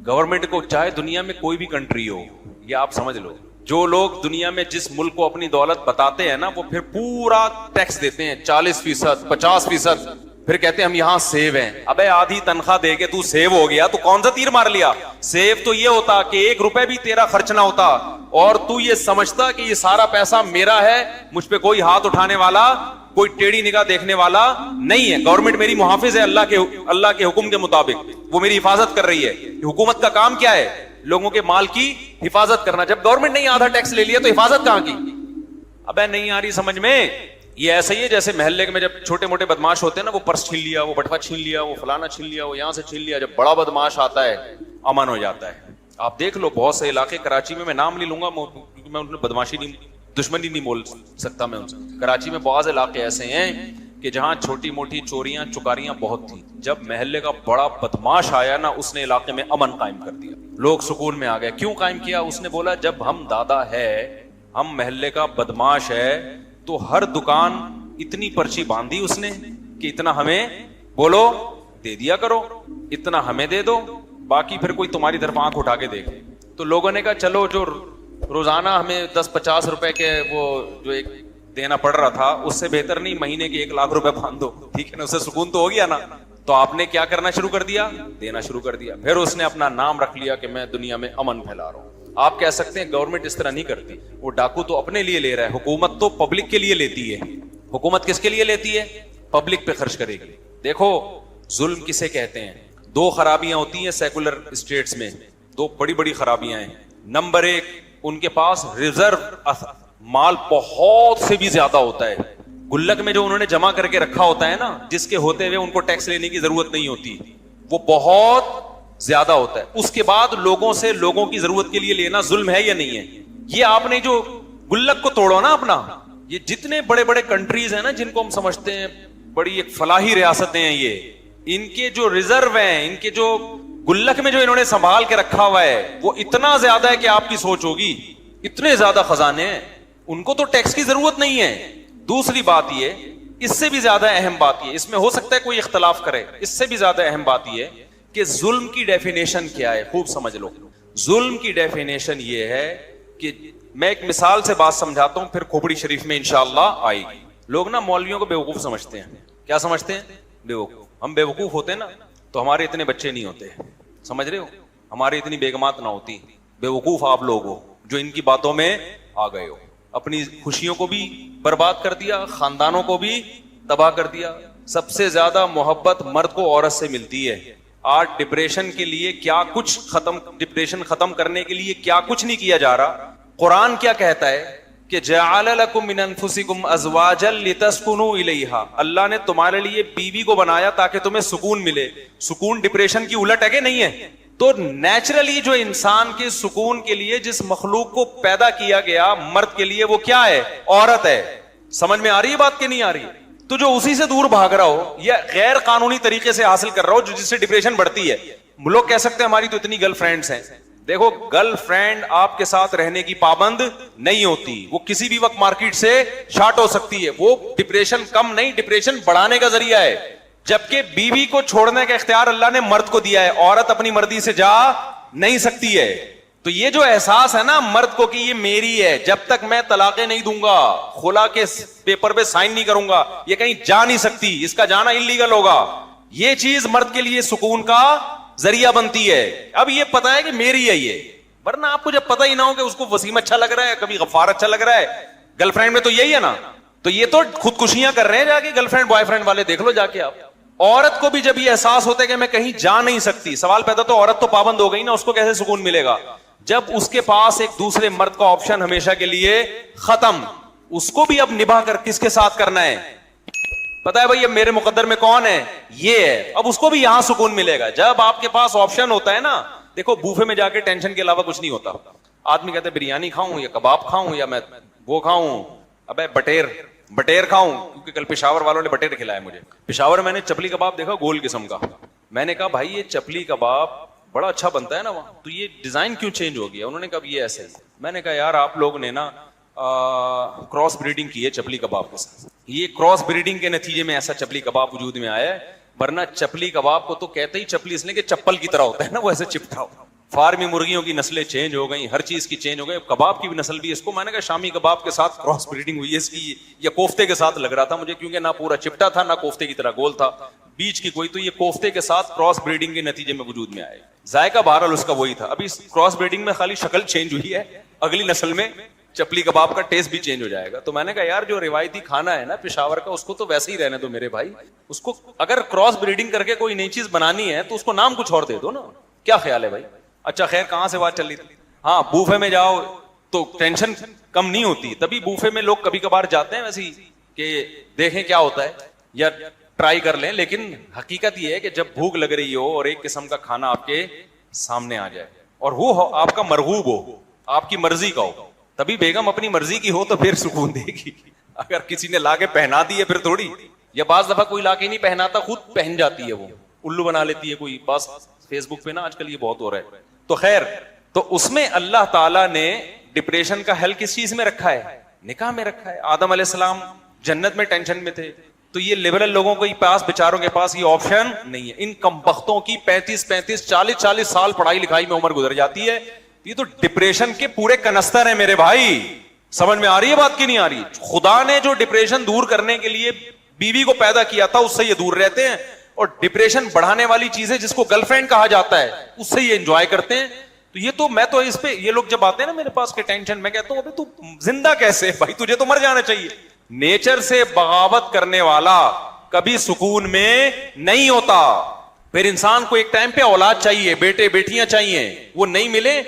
گورنمنٹ کو چاہے دنیا میں کوئی بھی کنٹری ہو، یہ آپ سمجھ لو، جو لوگ دنیا میں جس ملک کو اپنی دولت بتاتے ہیں نا، وہ پھر پورا ٹیکس دیتے ہیں. 40%، 50%، پھر کہتے ہیں ہم یہاں سیو ہیں. ابے آدھی تنخواہ دے کے تو سیو ہو گیا تو کون سا تیر مار لیا؟ سیو تو یہ ہوتا کہ 1 روپے بھی تیرا خرچ نہ ہوتا اور تو یہ سمجھتا کہ یہ سارا پیسہ میرا ہے, مجھ پہ کوئی ہاتھ اٹھانے والا, کوئی ٹیڑھی نگاہ دیکھنے والا نہیں ہے. گورنمنٹ میری محافظ ہے اللہ کے حکم کے مطابق, وہ میری حفاظت کر رہی ہے. حکومت کا کام کیا ہے؟ لوگوں کے مال کی حفاظت کرنا. جب گورنمنٹ نے آدھا ٹیکس لے لیا تو حفاظت کہاں کی؟ ابے نہیں آ رہی سمجھ میں. یہ ایسا ہی ہے جیسے محلے میں جب چھوٹے موٹے بدماش ہوتے ہیں نا, وہ پرس چھین لیا, وہ بٹوا چھین لیا, وہ فلانا چھین لیا, وہ یہاں سے چھین لیا. جب بڑا بدماش آتا ہے امن ہو جاتا ہے. آپ دیکھ لو بہت سے علاقے کراچی میں نام نہیں لوں گا کیونکہ میں ان میں بدماشی نہیں, دشمنی نہیں بول سکتا میں ان سے. کراچی میں بعض علاقے ایسے ہیں کہ جہاں چھوٹی موٹی چوریاں چکاریاں بہت تھیں. جب محلے کا بڑا بدماش آیا نا, اس نے علاقے میں امن قائم کر دیا, لوگ سکون میں آ گئے. کیوں قائم کیا؟ اس نے بولا جب ہم دادا ہے, ہم محلے کا بدماش ہے, تو ہر دکان اتنی پرچی باندھی اس نے کہ اتنا ہمیں بولو دے دیا کرو, اتنا ہمیں دے دو, باقی پھر کوئی تمہاری طرف آنکھ اٹھا کے دیکھ. تو لوگوں نے کہا چلو جو روزانہ ہمیں 10-50 روپے کے وہ جو ایک دینا پڑ رہا تھا, اس سے بہتر نہیں مہینے کے 1 لاکھ روپے باندھ دو, ٹھیک ہے نا, اس سے سکون تو ہو گیا نا. تو آپ نے کیا کرنا شروع کر دیا؟ دینا شروع کر دیا. پھر اس نے اپنا نام رکھ لیا کہ میں دنیا میں امن پھیلا رہا ہوں. آپ کہہ سکتے ہیں گورنمنٹ اس طرح نہیں کرتی, وہ ڈاکو تو اپنے لیے لے رہا ہے, حکومت تو پبلک کے لیے لیتی ہے. حکومت کس کے لیے لیتی ہے؟ پبلک پہ خرچ کرے گی. دیکھو ظلم کسے کہتے ہیں؟ 2 خرابیاں ہوتی ہیں سیکولر اسٹیٹس میں, 2 بڑی بڑی خرابیاں ہیں. نمبر 1, ان کے پاس ریزرو مال بہت سے بھی زیادہ ہوتا ہے. گلک میں جو انہوں نے جمع کر کے رکھا ہوتا ہے نا, جس کے ہوتے ہوئے ان کو ٹیکس لینے کی ضرورت نہیں ہوتی, وہ بہت زیادہ ہوتا ہے. اس کے بعد لوگوں سے لوگوں کی ضرورت کے لیے لینا ظلم ہے یا نہیں ہے؟ یہ آپ نے جو گلک کو توڑو نا اپنا, یہ جتنے بڑے بڑے کنٹریز ہیں نا جن کو ہم سمجھتے ہیں بڑی ایک فلاحی ریاستیں ہیں, یہ ان کے جو ریزرو ہیں, ان کے جو گلک میں جو انہوں نے سنبھال کے رکھا ہوا ہے, وہ اتنا زیادہ ہے کہ آپ کی سوچ ہوگی, اتنے زیادہ خزانے ہیں, ان کو تو ٹیکس کی ضرورت نہیں ہے. دوسری بات یہ, اس سے بھی زیادہ اہم بات یہ, اس میں ہو سکتا ہے کوئی اختلاف کرے, اس سے بھی زیادہ اہم بات یہ کہ ظلم کی ڈیفینیشن کیا ہے. خوب سمجھ لو, ظلم کی ڈیفینیشن یہ ہے کہ میں ایک مثال سے بات سمجھاتا ہوں, پھر کھوپڑی شریف میں انشاءاللہ آئے گی. لوگ نا مولویوں کو بیوقوف سمجھتے ہیں. کیا سمجھتے ہیں؟ بیوقوف. ہم بیوقوف ہوتے نا تو ہمارے اتنے بچے نہیں ہوتے, سمجھ رہے ہو, ہماری اتنی بیگمات نہ ہوتی. بیوقوف آپ لوگ ہو جو ان کی باتوں میں آ گئے ہو, اپنی خوشیوں کو بھی برباد کر دیا, خاندانوں کو بھی تباہ کر دیا. سب سے زیادہ محبت مرد کو عورت سے ملتی ہے. آج ڈپریشن کے لیے کیا کچھ ڈپریشن ختم کرنے کے لیے کیا کچھ نہیں کیا جا رہا. قرآن کیا کہتا ہے کہ جعل لکم من انفسکم ازواجا لتسکنوا الیہا, اللہ نے تمہارے لیے بیوی کو بنایا تاکہ تمہیں سکون ملے. سکون ڈپریشن کی الٹ ہے کہ نہیں ہے؟ تو نیچرلی جو انسان کے سکون کے لیے جس مخلوق کو پیدا کیا گیا مرد کے لیے, وہ کیا ہے؟ عورت ہے. سمجھ میں آ رہی ہے بات کہ نہیں آ رہی؟ تو جو اسی سے دور بھاگ رہا ہو یا غیر قانونی طریقے سے حاصل کر رہا ہو, جو جس سے ڈپریشن بڑھتی ہے. لوگ کہہ سکتے ہیں ہماری تو اتنی گرل فرینڈز ہیں. دیکھو گرل فرینڈ آپ کے ساتھ رہنے کی پابند نہیں ہوتی, وہ کسی بھی وقت مارکیٹ سے شارٹ ہو سکتی ہے. وہ ڈپریشن کم نہیں, ڈپریشن بڑھانے کا ذریعہ ہے. جبکہ بیوی کو چھوڑنے کا اختیار اللہ نے مرد کو دیا ہے, عورت اپنی مرضی سے جا نہیں سکتی ہے. تو یہ جو احساس ہے نا مرد کو کہ یہ میری ہے, جب تک میں طلاقیں نہیں دوں گا, خلا کے پیپر پہ سائن نہیں کروں گا, یہ کہیں جا نہیں سکتی, اس کا جانا اللیگل ہوگا. یہ چیز مرد کے لیے سکون کا ذریعہ بنتی ہے. اب یہ پتا ہے کہ میری ہے یہ, ورنہ آپ کو جب پتا ہی نہ ہو کہ اس کو وسیم اچھا لگ رہا ہے, کبھی غفار اچھا لگ رہا ہے, گرل فرینڈ میں تو یہی ہے نا. تو یہ تو خودکشیاں کر رہے ہیں جا کے گرل فرینڈ بوائے فرینڈ والے, دیکھ لو جا کے آپ. عورت کو بھی جب یہ احساس ہوتا ہے کہ میں کہیں جا نہیں سکتی, سوال پیدا تو عورت تو پابند ہو گئی نا, اس کو کیسے سکون ملے گا جب اس کے پاس ایک دوسرے مرد کا آپشن ہمیشہ کے لیے ختم. اس کو بھی اب نبھا کر کس کے ساتھ کرنا ہے پتا ہے بھائی, اب میرے مقدر میں کون ہے, یہ ہے. اب اس کو بھی یہاں سکون ملے گا جب آپ کے پاس آپشن ہوتا ہے نا. دیکھو بوفے میں جا کے ٹینشن کے علاوہ کچھ نہیں ہوتا. آدمی کہتے بریانی کھاؤں یا کباب کھاؤں یا میں وہ کھاؤں, ابے بٹیر کھاؤں, کیونکہ کل پشاور والوں نے بٹیر کھلایا مجھے. پشاور میں نے چپلی کباب دیکھا گول قسم کا. میں نے کہا بھائی یہ چپلی کباب بڑا اچھا بنتا ہے نا وہاں, تو یہ ڈیزائن کیوں چینج ہو گیا؟ انہوں نے کہا یہ ایسے. میں نے کہا یار آپ لوگ نے نا کراس بریڈنگ کی ہے چپلی کباب کے ساتھ. یہ کراس بریڈنگ کے نتیجے میں ایسا چپلی کباب وجود میں آیا ہے, ورنہ چپلی کباب کو تو کہتے ہی چپلی اس لیے کہ چپل کی طرح ہوتا ہے نا, وہ ایسے چپٹا ہو. فارمی مرغیوں کی نسلیں چینج ہو گئی, ہر چیز کی چینج ہو گئی. کباب کی بھی نسل بھی, اس کو میں نے کہا شامی کباب کے ساتھ کراس بریڈنگ ہوئی ہے اس کی, یا کوفتے کے ساتھ لگ رہا تھا مجھے, کیونکہ نہ پورا چپٹا تھا نہ کوفتے کی طرح گول تھا, بیچ کی کوئی, تو یہ کوفتے کے ساتھ کراس بریڈنگ کے نتیجے میں وجود میں آئے. ذائقہ بہرحال اس کا وہی تھا. ابھی کراس بریڈنگ میں خالی شکل چینج ہوئی ہے, اگلی نسل میں چپلی کباب کا ٹیسٹ بھی چینج ہو جائے گا. تو میں نے کہا یار جو روایتی کھانا ہے نا پشاور کا, اس کو تو ویسے ہی رہنے دو میرے بھائی. اس کو اگر کراس بریڈنگ کر کے کوئی نئی چیز بنانی ہے تو اس کو نام کچھ اور دے دو نا. کیا خیال ہے بھائی؟ اچھا خیر, کہاں سے بات چل رہی تھی؟ ہاں, بوفے میں جاؤ تو ٹینشن کم نہیں ہوتی. تبھی بوفے میں لوگ کبھی کبھار جاتے ہیں ویسے ہی کہ دیکھیں کیا ہوتا ہے یا ٹرائی کر لیں, لیکن حقیقت یہ ہے کہ جب بھوک لگ رہی ہو اور ایک قسم کا کھانا آپ کے سامنے آ جائے اور وہ آپ کا مرغوب ہو, آپ کی مرضی کا ہو, تبھی بیگم اپنی مرضی کی ہو تو پھر سکون دے گی. اگر کسی نے لا کے پہنا دی ہے پھر تھوڑی, یا بعض دفعہ کوئی لا کے نہیں پہناتا, خود پہن جاتی ہے, وہ الو بنا لیتی ہے کوئی. بس فیس بک پہ نا آج کل یہ بہت ہو رہا ہے. تو خیر, تو اس میں اللہ تعالیٰ نے ڈپریشن کا حل کس چیز میں رکھا ہے؟ نکاح میں رکھا ہے. آدم علیہ السلام جنت میں ٹینشن میں تھے, تو یہ لبرل لوگوں کے پاس, بیچاروں کے پاس یہ آپشن نہیں ہے. ان کمبختوں کی 35 40 سال پڑھائی لکھائی میں عمر گزر جاتی ہے. یہ تو ڈپریشن کے پورے کنستر ہیں میرے بھائی. سمجھ میں آ رہی ہے بات کی نہیں آ رہی؟ خدا نے جو ڈپریشن دور کرنے کے لیے بیوی کو پیدا کیا تھا اس سے یہ دور رہتے ہیں, اور ڈپریشن بڑھانے والی چیزیں جس کو گرل فرینڈ کہا جاتا ہے اس سے یہ انجوائے کرتے ہیں. تو یہ تو میں تو اس پہ, یہ لوگ جب آتے ہیں نا میرے پاس کے ٹینشن, میں کہتا ہوں ابے تو زندہ کیسے بھائی, تجھے تو مر جانا چاہیے. نیچر سے بغاوت کرنے والا کبھی سکون میں نہیں ہوتا. پھر انسان کو ایک ٹائم پہ اولاد چاہیے, بیٹے بیٹیاں چاہیے, وہ نہیں ملے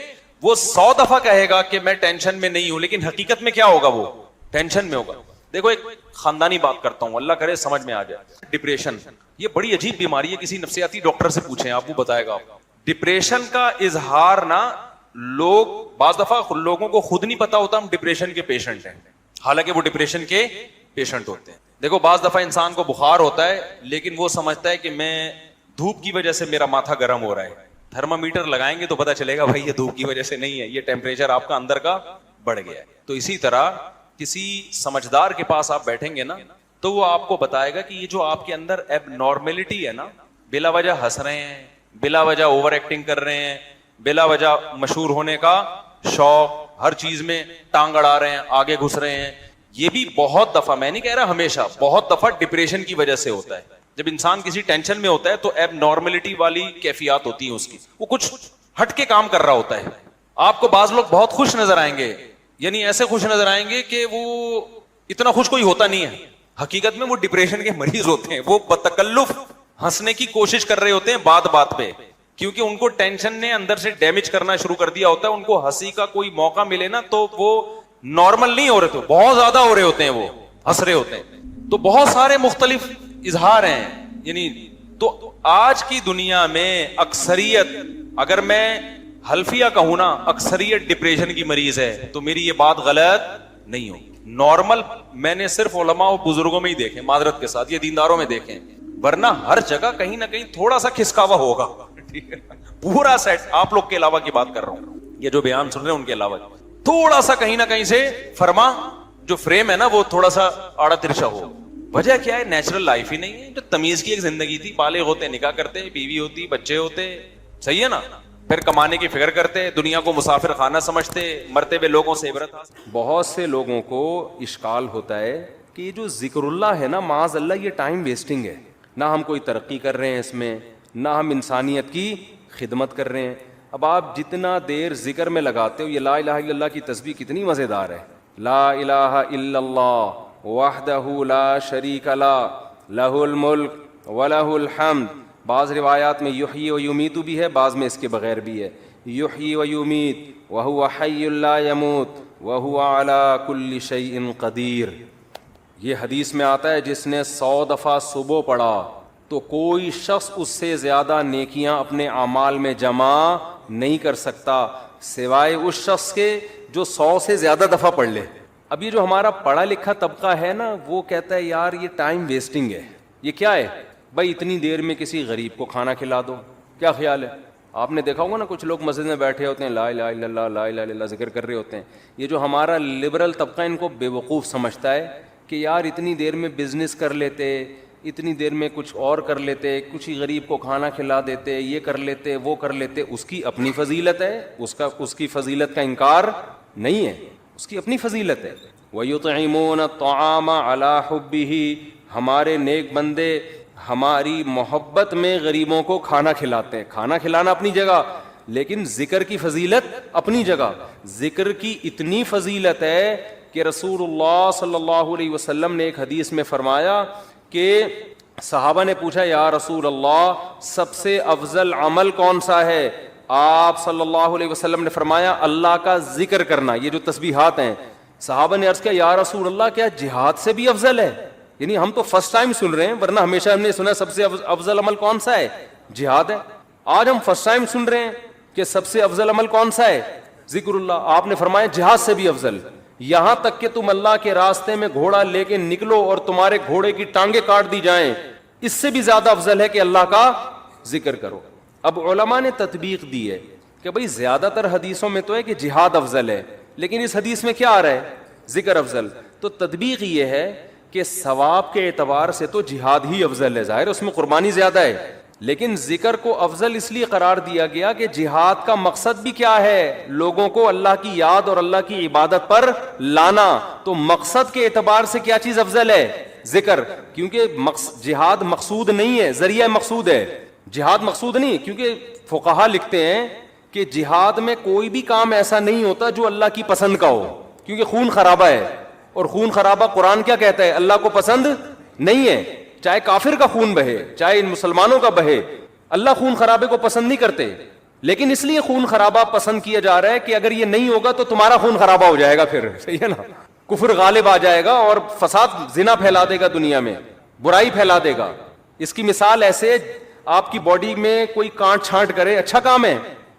وہ 100 دفعہ کہے گا کہ میں ٹینشن میں نہیں ہوں, لیکن حقیقت میں کیا ہوگا, وہ ٹینشن میں ہوگا. دیکھو ایک خاندانی بات کرتا ہوں, اللہ کرے سمجھ میں آ جائے. ڈپریشن یہ بڑی عجیب بیماری ہے, کسی نفسیاتی ڈاکٹر سے پوچھیں, آپ کو بتائے گا. ڈپریشن کا اظہار نا, لوگ بعض دفعہ لوگوں کو خود نہیں پتا ہوتا ہم ڈپریشن کے پیشنٹ ہیں, حالانکہ وہ ڈپریشن کے پیشنٹ ہوتے ہیں. دیکھو بعض دفعہ انسان کو بخار ہوتا ہے لیکن وہ سمجھتا ہے کہ میں دھوپ کی وجہ سے میرا ماتھا گرم ہو رہا ہے. تھرمامیٹر لگائیں گے تو پتا چلے گا بھائی یہ دھوپ کی وجہ سے نہیں ہے, یہ ٹیمپریچر آپ کا اندر کا بڑھ گیا ہے. تو اسی طرح کسی سمجھدار کے پاس آپ بیٹھیں گے نا تو وہ آپ کو بتائے گا کہ یہ جو آپ کے اندر ایب نارملٹی ہے نا, بلا وجہ ہنس رہے ہیں, بلا وجہ اوور ایکٹنگ کر رہے ہیں, بلا وجہ مشہور ہونے کا شوق, ہر چیز میں ٹانگ اڑا رہے ہیں, آگے گھس رہے ہیں, یہ بھی بہت دفعہ, میں نہیں کہہ رہا ہمیشہ, بہت دفعہ ڈپریشن کی وجہ سے ہوتا ہے. جب انسان کسی ٹینشن میں ہوتا ہے تو ایب نارملٹی والی کیفیات ہوتی ہیں اس کی, وہ کچھ ہٹ کے کام کر رہا ہوتا ہے. آپ کو بعض لوگ بہت خوش نظر آئیں گے, یعنی ایسے خوش نظر آئیں گے کہ وہ اتنا خوش کوئی ہوتا نہیں ہے, حقیقت میں وہ ڈپریشن کے مریض ہوتے ہیں. وہ بتکلف ہنسنے کی کوشش کر رہے ہوتے ہیں بات بات پہ, کیونکہ ان کو ٹینشن نے اندر سے ڈیمیج کرنا شروع کر دیا ہوتا ہے. ان کو ہنسی کا کوئی موقع ملے نا تو وہ نارمل نہیں ہو رہے, تو بہت زیادہ ہو رہے ہوتے ہیں, وہ ہنس رہے ہوتے ہیں. تو بہت سارے مختلف اظہار ہیں. یعنی تو آج کی دنیا میں اکثریت, اگر میں حلفیہ کہوں نا, اکثریت ڈپریشن کی مریض ہے, تو میری یہ بات غلط نہیں ہوگی. نارمل میں نے صرف علماء اور بزرگوں میں ہی دیکھے, معذرت کے ساتھ, یہ دینداروں میں دیکھیں, ورنہ ہر جگہ کہیں نہ کہیں تھوڑا سا کھسکاوا ہوگا. پورا سیٹ, آپ لوگ کے علاوہ کی بات کر رہا ہوں, یہ جو بیان سن رہے ہیں ان کے علاوہ تھوڑا سا کہیں نہ کہیں سے فرما جو فریم ہے نا وہ تھوڑا سا آڑا ترچا ہو. وجہ کیا ہے؟ نیچرل لائف ہی نہیں ہے. جو تمیز کی ایک زندگی تھی, بالغ ہوتے, نکاح کرتے, بیوی ہوتی, بچے ہوتے, صحیح ہے نا, پھر کمانے کی فکر کرتے, دنیا کو مسافر خانہ سمجھتے, مرتے ہوئے لوگوں سے عبرت. بہت سے لوگوں کو اشکال ہوتا ہے کہ یہ جو ذکر اللہ ہے نا, معاذ اللہ, یہ ٹائم ویسٹنگ ہے. نہ ہم کوئی ترقی کر رہے ہیں اس میں, نہ ہم انسانیت کی خدمت کر رہے ہیں. اب آپ جتنا دیر ذکر میں لگاتے ہو, یہ لا الہ الا اللہ کی تسبیح کتنی مزیدار ہے. لا الہ الا اللہ وحدہ لا شریک لہ لہ الملک ولہ الحمد. بعض روایات میں یحیی و یمیت بھی ہے, بعض میں اس کے بغیر بھی ہے. یحیی و یمیت وہو حی لا یموت وہو علی کل شیء قدیر. یہ حدیث میں آتا ہے جس نے 100 دفعہ صبح پڑھا تو کوئی شخص اس سے زیادہ نیکیاں اپنے اعمال میں جمع نہیں کر سکتا سوائے اس شخص کے جو 100 سے زیادہ دفعہ پڑھ لے. اب یہ جو ہمارا پڑھا لکھا طبقہ ہے نا, وہ کہتا ہے یار یہ ٹائم ویسٹنگ ہے. یہ کیا ہے بھائی, اتنی دیر میں کسی غریب کو کھانا کھلا دو. کیا خیال ہے؟ آپ نے دیکھا ہوگا نا, کچھ لوگ مسجد میں بیٹھے ہوتے ہیں, لا الہ الا اللہ لا الہ الا اللہ ذکر کر رہے ہوتے ہیں. یہ جو ہمارا لبرل طبقہ ان کو بے وقوف سمجھتا ہے کہ یار اتنی دیر میں بزنس کر لیتے, اتنی دیر میں کچھ اور کر لیتے، کچھ ہی غریب کو کھانا کھلا دیتے، یہ کر لیتے وہ کر لیتے، اس کی اپنی فضیلت ہے، اس کی فضیلت کا انکار نہیں ہے، اس کی اپنی فضیلت ہے۔ وَيُطْعِمُونَ الطَّعَامَ عَلَى حُبِّهِ، ہمارے نیک بندے ہماری محبت میں غریبوں کو کھانا کھلاتے ہیں۔ کھانا کھلانا اپنی جگہ، لیکن ذکر کی فضیلت اپنی جگہ۔ ذکر کی اتنی فضیلت ہے کہ رسول اللہ صلی اللہ علیہ وسلم نے ایک حدیث میں فرمایا کہ صحابہ نے پوچھا یا رسول اللہ سب سے افضل عمل کون سا ہے؟ آپ صلی اللہ علیہ وسلم نے فرمایا اللہ کا ذکر کرنا، یہ جو تسبیحات ہیں۔ صحابہ نے عرض کیا یا رسول اللہ کیا جہاد سے بھی افضل ہے؟ یعنی ہم تو فرسٹ ٹائم سن رہے ہیں، ورنہ ہمیشہ ہم نے سنا سب سے افضل عمل کون سا ہے؟ جہاد ہے۔ آج ہم فرسٹ ٹائم سن رہے ہیں کہ سب سے افضل عمل کون سا ہے؟ ذکر اللہ۔ آپ نے فرمایا جہاد سے بھی افضل، یہاں تک کہ تم اللہ کے راستے میں گھوڑا لے کے نکلو اور تمہارے گھوڑے کی ٹانگیں کاٹ دی جائیں، اس سے بھی زیادہ افضل ہے کہ اللہ کا ذکر کرو۔ اب علماء نے تطبیق دی ہے کہ بھئی زیادہ تر حدیثوں میں تو ہے کہ جہاد افضل ہے، لیکن اس حدیث میں کیا آ رہا ہے؟ ذکر افضل۔ تو تطبیق یہ ہے کہ ثواب کے اعتبار سے تو جہاد ہی افضل ہے، ظاہر اس میں قربانی زیادہ ہے، لیکن ذکر کو افضل اس لیے قرار دیا گیا کہ جہاد کا مقصد بھی کیا ہے؟ لوگوں کو اللہ کی یاد اور اللہ کی عبادت پر لانا۔ تو مقصد کے اعتبار سے کیا چیز افضل ہے؟ ذکر، کیونکہ جہاد مقصود نہیں ہے، ذریعہ مقصود ہے، جہاد مقصود نہیں، کیونکہ فقہا لکھتے ہیں کہ جہاد میں کوئی بھی کام ایسا نہیں ہوتا جو اللہ کی پسند کا ہو، کیونکہ خون خرابہ ہے، اور خون خرابہ قرآن کیا کہتا ہے؟ اللہ کو پسند نہیں ہے۔ چاہے کافر کا خون بہے، چاہے ان مسلمانوں کا بہے، اللہ خون خرابے کو پسند نہیں کرتے، لیکن اس لیے خون خرابہ پسند کیا جا رہا ہے کہ اگر یہ نہیں ہوگا تو تمہارا خون خرابہ ہو جائے گا، پھر صحیح ہے نا، کفر غالب آ جائے گا اور فساد، زنا پھیلا دے گا دنیا میں، برائی پھیلا دے گا۔ اس کی مثال ایسے، آپ کی باڈی میں کوئی کانٹ چھانٹ کرے اچھا کام ہے،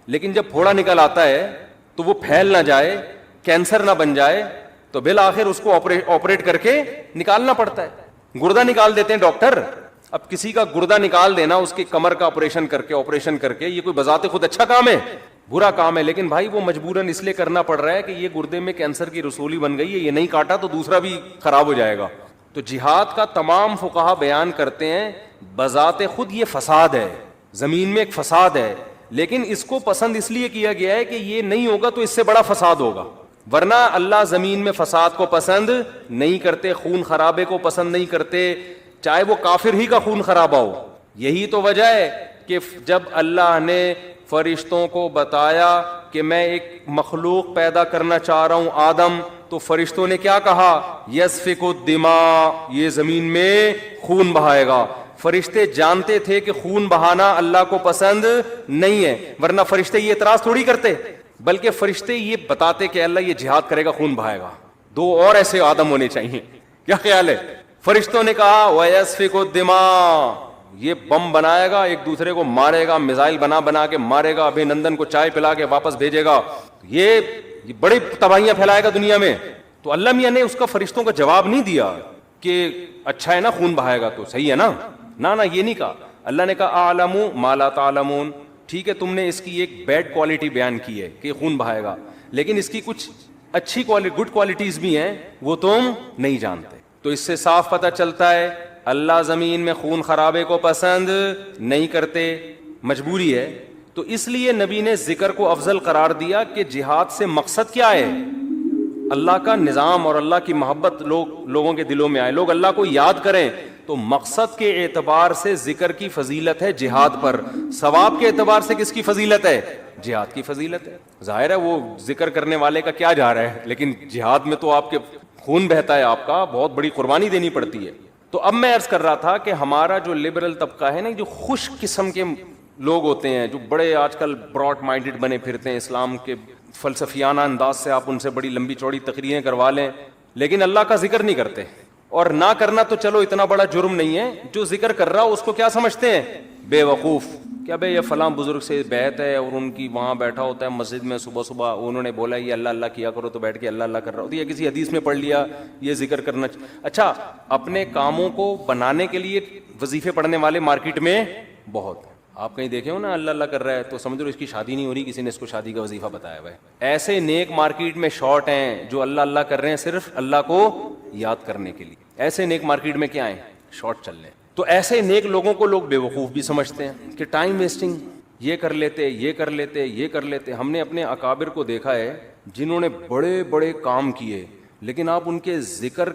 لیکن جب پھوڑا نکل آتا ہے تو وہ پھیل نہ جائے، کینسر نہ بن جائے، تو بالآخر اس کو آپریٹ کر کے نکالنا پڑتا ہے۔ گردہ نکال دیتے ہیں ڈاکٹر، اب کسی کا گردہ نکال دینا، اس کی کمر کا آپریشن کر کے، یہ کوئی بذات خود اچھا کام ہے؟ برا کام ہے، لیکن بھائی وہ مجبوراً اس لیے کرنا پڑ رہا ہے کہ یہ گردے میں کینسر کی رسولی بن گئی ہے، یہ نہیں کاٹا تو دوسرا بھی خراب ہو جائے گا۔ تو جہاد کا تمام فقہا بیان کرتے ہیں بذات خود یہ فساد ہے، زمین میں ایک فساد ہے، لیکن اس کو پسند اس لیے کیا گیا ہے کہ یہ نہیں ہوگا تو اس سے بڑا فساد ہوگا، ورنہ اللہ زمین میں فساد کو پسند نہیں کرتے، خون خرابے کو پسند نہیں کرتے، چاہے وہ کافر ہی کا خون خرابہ ہو۔ یہی تو وجہ ہے کہ جب اللہ نے فرشتوں کو بتایا کہ میں ایک مخلوق پیدا کرنا چاہ رہا ہوں آدم، تو فرشتوں نے کیا کہا؟ یسفک الدماء، یہ زمین میں خون بہائے گا۔ فرشتے جانتے تھے کہ خون بہانا اللہ کو پسند نہیں ہے، ورنہ فرشتے یہ اعتراض تھوڑی کرتے، بلکہ فرشتے یہ بتاتے کہ اللہ یہ جہاد کرے گا، خون بہائے گا، دو اور ایسے آدم ہونے چاہیے۔ کیا خیال ہے؟ فرشتوں نے کہا وَيَسْفِكُ الدِّمَاء، یہ بم بنائے گا، ایک دوسرے کو مارے گا، میزائل بنا کے مارے گا، ابھی نندن کو چائے پلا کے واپس بھیجے گا، یہ بڑی تباہیاں پھیلائے گا دنیا میں۔ تو اللہ میاں نے اس کا فرشتوں کا جواب نہیں دیا کہ اچھا ہے نا خون بہائے گا تو صحیح ہے نا، نہ یہ نہیں کہا۔ اللہ نے کہا اعلم ما لا تعلمون، ٹھیک ہے تم نے اس کی ایک بیڈ کوالٹی بیان کی ہے کہ خون بہائے گا، لیکن اس کی کچھ اچھی گڈ کوالٹیز بھی ہیں وہ تم نہیں جانتے۔ تو اس سے صاف پتہ چلتا ہے اللہ زمین میں خون خرابے کو پسند نہیں کرتے، مجبوری ہے۔ تو اس لیے نبی نے ذکر کو افضل قرار دیا کہ جہاد سے مقصد کیا ہے؟ اللہ کا نظام اور اللہ کی محبت لوگوں کے دلوں میں آئے، لوگ اللہ کو یاد کریں۔ تو مقصد کے اعتبار سے ذکر کی فضیلت ہے جہاد پر، ثواب کے اعتبار سے کس کی فضیلت ہے؟ جہاد کی فضیلت ہے۔ ظاہر ہے وہ ذکر کرنے والے کا کیا جا رہا ہے، لیکن جہاد میں تو آپ کے خون بہتا ہے، آپ کا بہت بڑی قربانی دینی پڑتی ہے۔ تو اب میں عرض کر رہا تھا کہ ہمارا جو لبرل طبقہ ہے نا، جو خوش قسم کے لوگ ہوتے ہیں، جو بڑے آج کل براڈ مائنڈڈ بنے پھرتے ہیں، اسلام کے فلسفیانہ انداز سے آپ ان سے بڑی لمبی چوڑی تقریریں کروا لیں، لیکن اللہ کا ذکر نہیں کرتے۔ اور نہ کرنا تو چلو اتنا بڑا جرم نہیں ہے، جو ذکر کر رہا اس کو کیا سمجھتے ہیں؟ بے وقوف۔ کیا بھائی یہ فلاں بزرگ سے بیعت ہے اور ان کی وہاں بیٹھا ہوتا ہے مسجد میں، صبح صبح انہوں نے بولا یہ اللہ اللہ کیا کرو تو بیٹھ کے اللہ اللہ کر رہا ہوتا ہے، یا کسی حدیث میں پڑھ لیا یہ ذکر کرنا۔ اچھا، اپنے کاموں کو بنانے کے لیے وظیفے پڑھنے والے مارکیٹ میں بہت ہیں، آپ کہیں دیکھے ہو نا اللہ اللہ کر رہا ہے تو سمجھ لو اس کی شادی نہیں ہو رہی، کسی نے اس کو شادی کا وظیفہ بتایا ہوا ہے۔ ایسے نیک مارکیٹ میں شارٹ ہیں جو اللہ اللہ کر رہے ہیں صرف اللہ کو یاد کرنے کے لیے، ایسے نیک مارکیٹ میں کیا ہیں؟ شارٹ چل رہے ہیں۔ تو ایسے نیک لوگوں کو لوگ بیوقوف بھی سمجھتے ہیں کہ ٹائم ویسٹنگ، یہ کر لیتے یہ کر لیتے یہ کر لیتے. ہم نے اپنے اکابر کو دیکھا ہے جنہوں نے بڑے بڑے کام کیے، لیکن آپ ان کے ذکر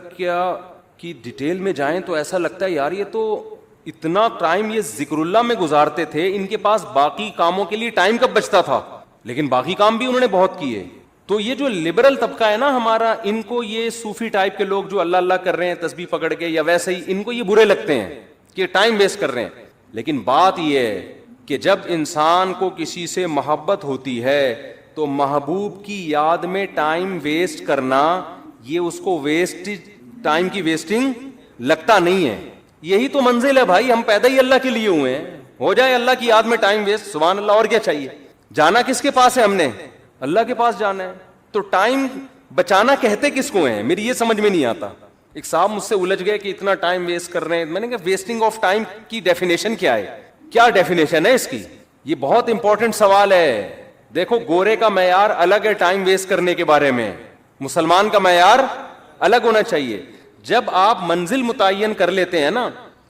کی ڈیٹیل میں جائیں تو ایسا لگتا ہے یار یہ تو اتنا ٹائم یہ ذکر اللہ میں گزارتے تھے، ان کے پاس باقی کاموں کے لیے ٹائم کب بچتا تھا، لیکن باقی کام بھی انہوں نے بہت کیے. تو یہ جو لبرل طبقہ ہے نا ہمارا، ان کو یہ صوفی ٹائپ کے لوگ جو اللہ اللہ کر رہے ہیں تسبیح پکڑ کے یا ویسے ہی، ان کو یہ برے لگتے ہیں کہ ٹائم ویسٹ کر رہے ہیں. لیکن بات یہ ہے کہ جب انسان کو کسی سے محبت ہوتی ہے تو محبوب کی یاد میں ٹائم ویسٹ کرنا یہ اس کو ویسٹ ٹائم کی ویسٹنگ لگتا نہیں ہے. یہی تو منزل ہے بھائی، ہم پیدا ہی اللہ کے لیے ہوئے ہیں. ہو جائے اللہ کی یاد میں ٹائم ویسٹ، سبحان اللہ، اور کیا چاہیے. جانا کس کے پاس ہے ہم نے؟ اللہ کے پاس جانا ہے. تو ٹائم بچانا کہتے کس کو ہیں؟ میری یہ سمجھ میں نہیں آتا. ایک صاحب مجھ سے الجھ گئے کہ اتنا ٹائم ویسٹ کر رہے ہیں. میں نے کہا ویسٹنگ آف ٹائم کی ڈیفینیشن کیا ہے؟ کیا ڈیفینیشن ہے اس کی؟ یہ بہت امپورٹنٹ سوال ہے. دیکھو گورے کا معیار الگ ہے ٹائم ویسٹ کرنے کے بارے میں، مسلمان کا معیار الگ ہونا چاہیے. جب آپ منزل متعین کر لیتے ہیں نا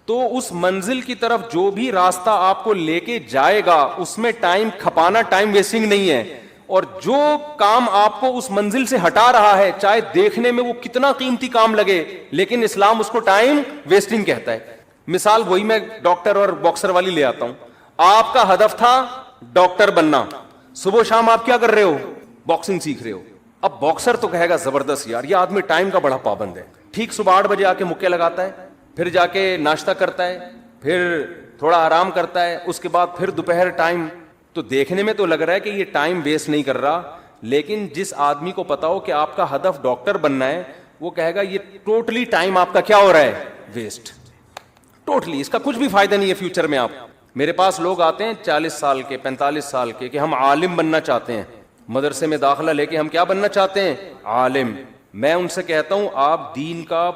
تو اس منزل کی طرف جو بھی راستہ آپ کو لے کے جائے گا اس میں ٹائم کھپانا ٹائم ویسٹنگ نہیں ہے. اور جو کام آپ کو اس منزل سے ہٹا رہا ہے چاہے دیکھنے میں وہ کتنا قیمتی کام لگے، لیکن اسلام اس کو ٹائم ویسٹنگ کہتا ہے. مثال وہی میں ڈاکٹر اور باکسر والی لے آتا ہوں. آپ کا ہدف تھا ڈاکٹر بننا، صبح شام آپ کیا کر رہے ہو؟ باکسنگ سیکھ رہے ہو. اب باکسر تو کہے گا زبردست یار یہ آدمی ٹائم کا بڑا پابند ہے. ٹھیک صبح 8 بجے آ کے مکے لگاتا ہے، پھر جا کے ناشتہ کرتا ہے، پھر تھوڑا آرام کرتا ہے، اس کے بعد پھر دوپہر ٹائم. تو دیکھنے میں تو لگ رہا ہے کہ یہ ٹائم ویسٹ نہیں کر رہا، لیکن جس آدمی کو پتا ہو کہ آپ کا ہدف ڈاکٹر بننا ہے وہ کہے گا یہ ٹوٹلی ٹائم آپ کا کیا ہو رہا ہے؟ ویسٹ. ٹوٹلی اس کا کچھ بھی فائدہ نہیں ہے فیوچر میں. آپ میرے پاس لوگ آتے ہیں 40 سال کے 45 سال کے کہ ہم عالم بننا چاہتے ہیں، مدرسے میں داخلہ لے کے ہم کیا بننا چاہتے ہیں؟ عالم. میں ان سے کہتا ہوں آپ دین کا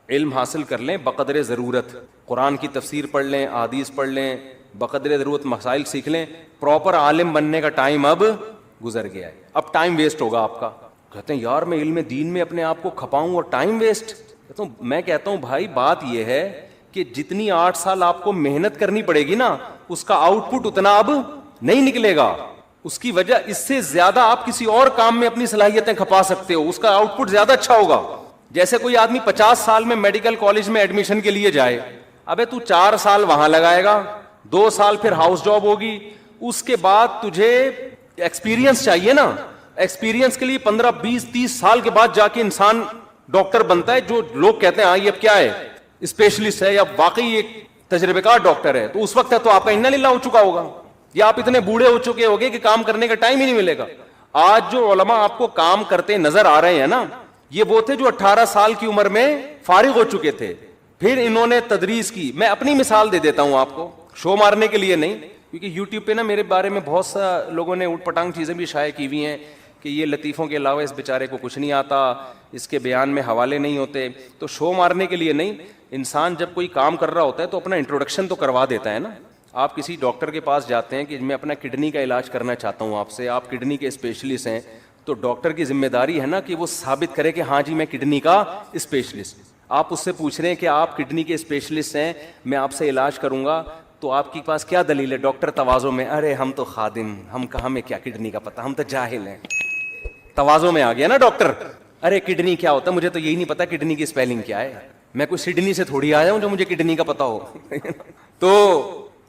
علم حاصل کر لیں بقدر ضرورت، قرآن کی تفسیر پڑھ لیں، احادیث پڑھ لیں، بقدر ضرورت مسائل سیکھ لیں. پراپر عالم بننے کا ٹائم اب گزر گیا ہے، اب ٹائم ویسٹ ہوگا آپ کا. کہتے ہیں یار میں علم دین میں اپنے آپ کو کھپاؤں اور ٹائم ویسٹ. میں کہتا ہوں بھائی بات یہ ہے کہ جتنی 8 سال آپ کو محنت کرنی پڑے گی نا اس کا آؤٹ پٹ اتنا اب نہیں نکلے گا. اس کی وجہ اس سے زیادہ آپ کسی اور کام میں اپنی صلاحیتیں کھپا سکتے ہو، اس کا آؤٹ پٹ زیادہ اچھا ہوگا. جیسے کوئی آدمی 50 سال میں میڈیکل کالج میں ایڈمیشن کے لیے جائے، ابے تو 4 سال وہاں لگائے گا، 2 سال پھر ہاؤس جاب ہوگی، اس کے بعد تجھے ایکسپیرینس چاہیے نا. ایکسپیرینس کے لیے 15 20 30 سال کے بعد جا کے انسان ڈاکٹر بنتا ہے، جو لوگ کہتے ہیں ہاں یہ اب کیا ہے، اسپیشلسٹ ہے یا واقعی ایک تجربے کار ڈاکٹر ہے. تو اس وقت تو آپ کا انا للہ ہو چکا ہوگا، یا آپ اتنے بوڑھے ہو چکے ہوگے کہ کام کرنے کا ٹائم ہی نہیں ملے گا. آج جو علماء آپ کو کام کرتے نظر آ رہے ہیں نا یہ وہ تھے جو 18 سال کی عمر میں فارغ ہو چکے تھے، پھر انہوں نے تدریس کی. میں اپنی مثال دے دیتا ہوں آپ کو، شو مارنے کے لیے نہیں، کیونکہ یوٹیوب پہ نا میرے بارے میں بہت سا لوگوں نے اوٹ پٹانگ چیزیں بھی شائع کی ہوئی ہیں کہ یہ لطیفوں کے علاوہ اس بیچارے کو کچھ نہیں آتا، اس کے بیان میں حوالے نہیں ہوتے. تو شو مارنے کے لیے نہیں، انسان جب کوئی کام کر رہا ہوتا ہے تو اپنا انٹروڈکشن تو کروا دیتا ہے نا. آپ کسی ڈاکٹر کے پاس جاتے ہیں کہ میں اپنا کڈنی کا علاج کرنا چاہتا ہوں آپ سے، آپ کڈنی کے اسپیشلسٹ ہیں، تو ڈاکٹر کی ذمہ داری ہے نا کہ وہ ثابت کرے کہ ہاں جی میں کڈنی کا اسپیشلسٹ. آپ اس سے پوچھ رہے ہیں کہ آپ کڈنی کے اسپیشلسٹ ہیں، میں آپ سے علاج کروں گا، تو آپ کے پاس کیا دلیل ہے؟ ڈاکٹر تواضع میں، ارے ہم تو خادم، ہم کہاں میں کیا کڈنی کا پتہ، ہم تو جاہل ہیں. تواضع میں آ گیا نا ڈاکٹر، ارے کڈنی کیا ہوتا ہے مجھے تو یہی نہیں پتا کڈنی کی اسپیلنگ کیا ہے، میں کوئی سڈنی سے تھوڑی آیا ہوں جو مجھے کڈنی کا پتا ہو. تو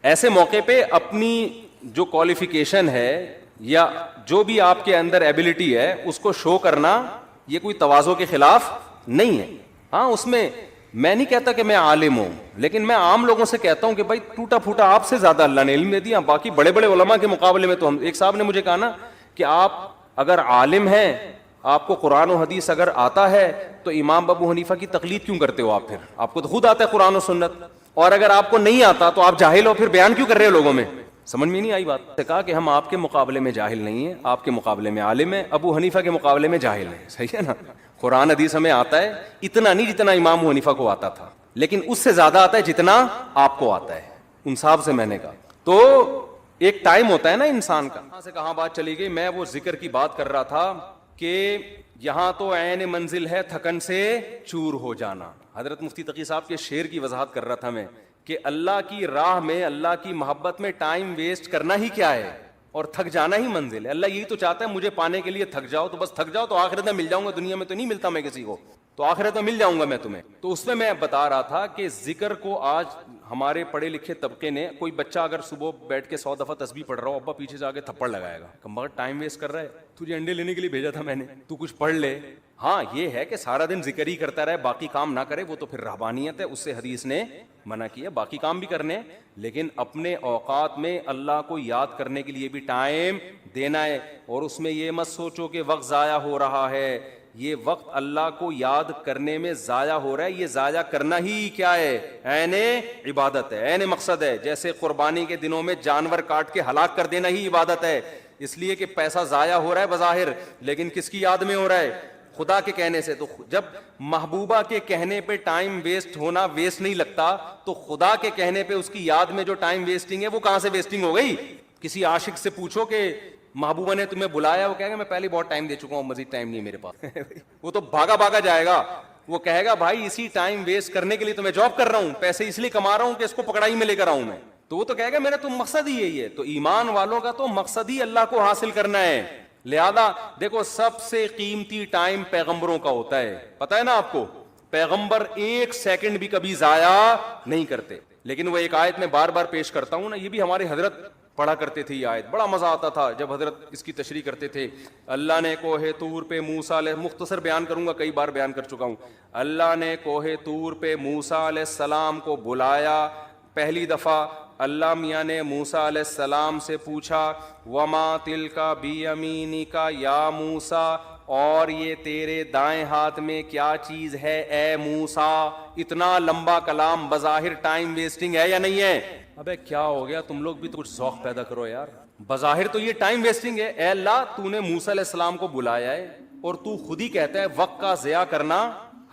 ایسے موقع پہ اپنی جو کوالیفیکیشن ہے یا جو بھی آپ کے اندر ایبلٹی ہے اس کو شو کرنا یہ کوئی تواضع کے خلاف نہیں ہے. ہاں اس میں میں نہیں کہتا کہ میں عالم ہوں، لیکن میں عام لوگوں سے کہتا ہوں کہ بھائی ٹوٹا پھوٹا آپ سے زیادہ اللہ نے علم دے دیا، باقی بڑے بڑے علماء کے مقابلے میں تو ہم. ایک صاحب نے مجھے کہا نا کہ آپ اگر عالم ہیں، آپ کو قرآن و حدیث اگر آتا ہے تو امام ابو حنیفہ کی تقلید کیوں کرتے ہو آپ؟ پھر آپ کو تو خود آتا ہے قرآن و سنت، اور اگر آپ کو نہیں آتا تو آپ جاہل ہو، پھر بیان کیوں کر رہے ہو لوگوں میں؟ سمجھ میں نہیں آئی بات. کہا کہ ہم آپ کے مقابلے میں جاہل نہیں ہیں، آپ کے مقابلے میں عالم ہیں، ابو حنیفہ کے مقابلے میں جاہل ہیں. صحیح ہے نا؟ قرآن حدیث ہمیں آتا ہے اتنا نہیں جتنا امام ابو حنیفہ کو آتا تھا، لیکن اس سے زیادہ آتا ہے جتنا آپ کو آتا ہے. انصاف سے میں نے کہا. تو ایک ٹائم ہوتا ہے نا انسان کا. کہاں سے کہاں بات چلی گئی؟ میں وہ ذکر کی بات کر رہا تھا کہ یہاں تو عین منزل ہے تھکن سے چور ہو جانا. حضرت مفتی تقی صاحب کے شعر کی وضاحت کر رہا تھا میں کہ اللہ کی راہ میں, اللہ کی محبت میں ٹائم ویسٹ کرنا ہی کیا ہے, اور تھک جانا ہی منزل ہے. اللہ یہی تو چاہتا ہے مجھے پانے کے لیے تھک جاؤ, تو بس تھک جاؤ تو آخرت میں مل جاؤں گا, دنیا میں تو نہیں ملتا میں کسی کو, تو آخرت میں مل جاؤں گا میں تمہیں. تو اس میں بتا رہا تھا کہ ذکر کو آج ہمارے پڑھے لکھے طبقے نے, کوئی بچہ اگر صبح بیٹھ کے 100 دفعہ تسبیح پڑھ رہا ہو, ابا پیچھے سے آ کے تھپڑ لگائے گا, مگر ٹائم ویسٹ کر رہا ہے, تجھے انڈے لینے کے لیے بھیجا تھا میں نے, تو کچھ پڑھ لے. ہاں یہ ہے کہ سارا دن ذکر ہی کرتا رہے, باقی کام نہ کرے, وہ تو پھر رہبانیت ہے, اس سے حدیث نے منع کیا. باقی کام بھی کرنے, لیکن اپنے اوقات میں اللہ کو یاد کرنے کے لیے بھی ٹائم دینا ہے. اور اس میں یہ مت سوچو کہ وقت ضائع ہو رہا ہے, یہ وقت اللہ کو یاد کرنے میں ضائع ہو رہا ہے. یہ ضائع کرنا ہی کیا ہے, عین عبادت ہے, عین مقصد ہے. جیسے قربانی کے دنوں میں جانور کاٹ کے ہلاک کر دینا ہی عبادت ہے, اس لیے کہ پیسہ ضائع ہو رہا ہے بظاہر, لیکن کس کی یاد میں ہو رہا ہے, خدا کے کہنے سے. تو جب محبوبہ کے کہنے پہ ٹائم ویسٹ ہونا ویسٹ نہیں لگتا, تو خدا کے کہنے پہ اس کی یاد میں جو ٹائم ویسٹنگ ہے وہ کہاں سے ویسٹنگ ہو گئی. کسی عاشق سے پوچھو کہ محبوبہ نے تمہیں بلایا, وہ کہے گا میں پہلے بہت ٹائم دے چکا ہوں, مزید ٹائم نہیں میرے پاس. وہ تو بھاگا جائے گا, وہ کہے گا بھائی اسی ٹائم ویسٹ کرنے کے لیے تو میں جاب کر رہا ہوں, پیسے اس لیے کما رہا ہوں کہ اس کو پکڑائی میں لے کر آؤں میں. تو وہ تو کہے گا میرا تو مقصد ہی یہی ہے. تو ایمان والوں کا تو مقصد ہی اللہ کو حاصل کرنا ہے. لہذا دیکھو سب سے قیمتی ٹائم پیغمبروں کا ہوتا ہے, پتا ہے نا آپ کو, پیغمبر ایک سیکنڈ بھی کبھی ضائع نہیں کرتے. لیکن وہ ایک آیت میں بار بار پیش کرتا ہوں نا, یہ بھی ہمارے حضرت پڑھا کرتے تھے, یہ آیت بڑا مزہ آتا تھا جب حضرت اس کی تشریح کرتے تھے. اللہ نے کوہ طور پہ موسیٰ علیہ, مختصر بیان کروں گا, کئی بار بیان کر چکا ہوں. اللہ نے کوہ طور پہ موسیٰ علیہ السلام کو بلایا پہلی دفعہ. اللہ میاں نے موسیٰ علیہ السلام سے پوچھا وما تلک بیمینک یا موسیٰ, اور یہ تیرے دائیں ہاتھ میں کیا چیز ہے اے موسیٰ. اتنا لمبا کلام بظاہر ٹائم ویسٹنگ ہے یا نہیں ہے؟ ابے کیا ہو گیا, تم لوگ بھی تو کچھ ذوق پیدا کرو یار. بظاہر تو یہ ٹائم ویسٹنگ ہے. اے اللہ تو نے موسیٰ علیہ السلام کو بلایا ہے اور تو خود ہی کہتا ہے وقت کا ضیاع کرنا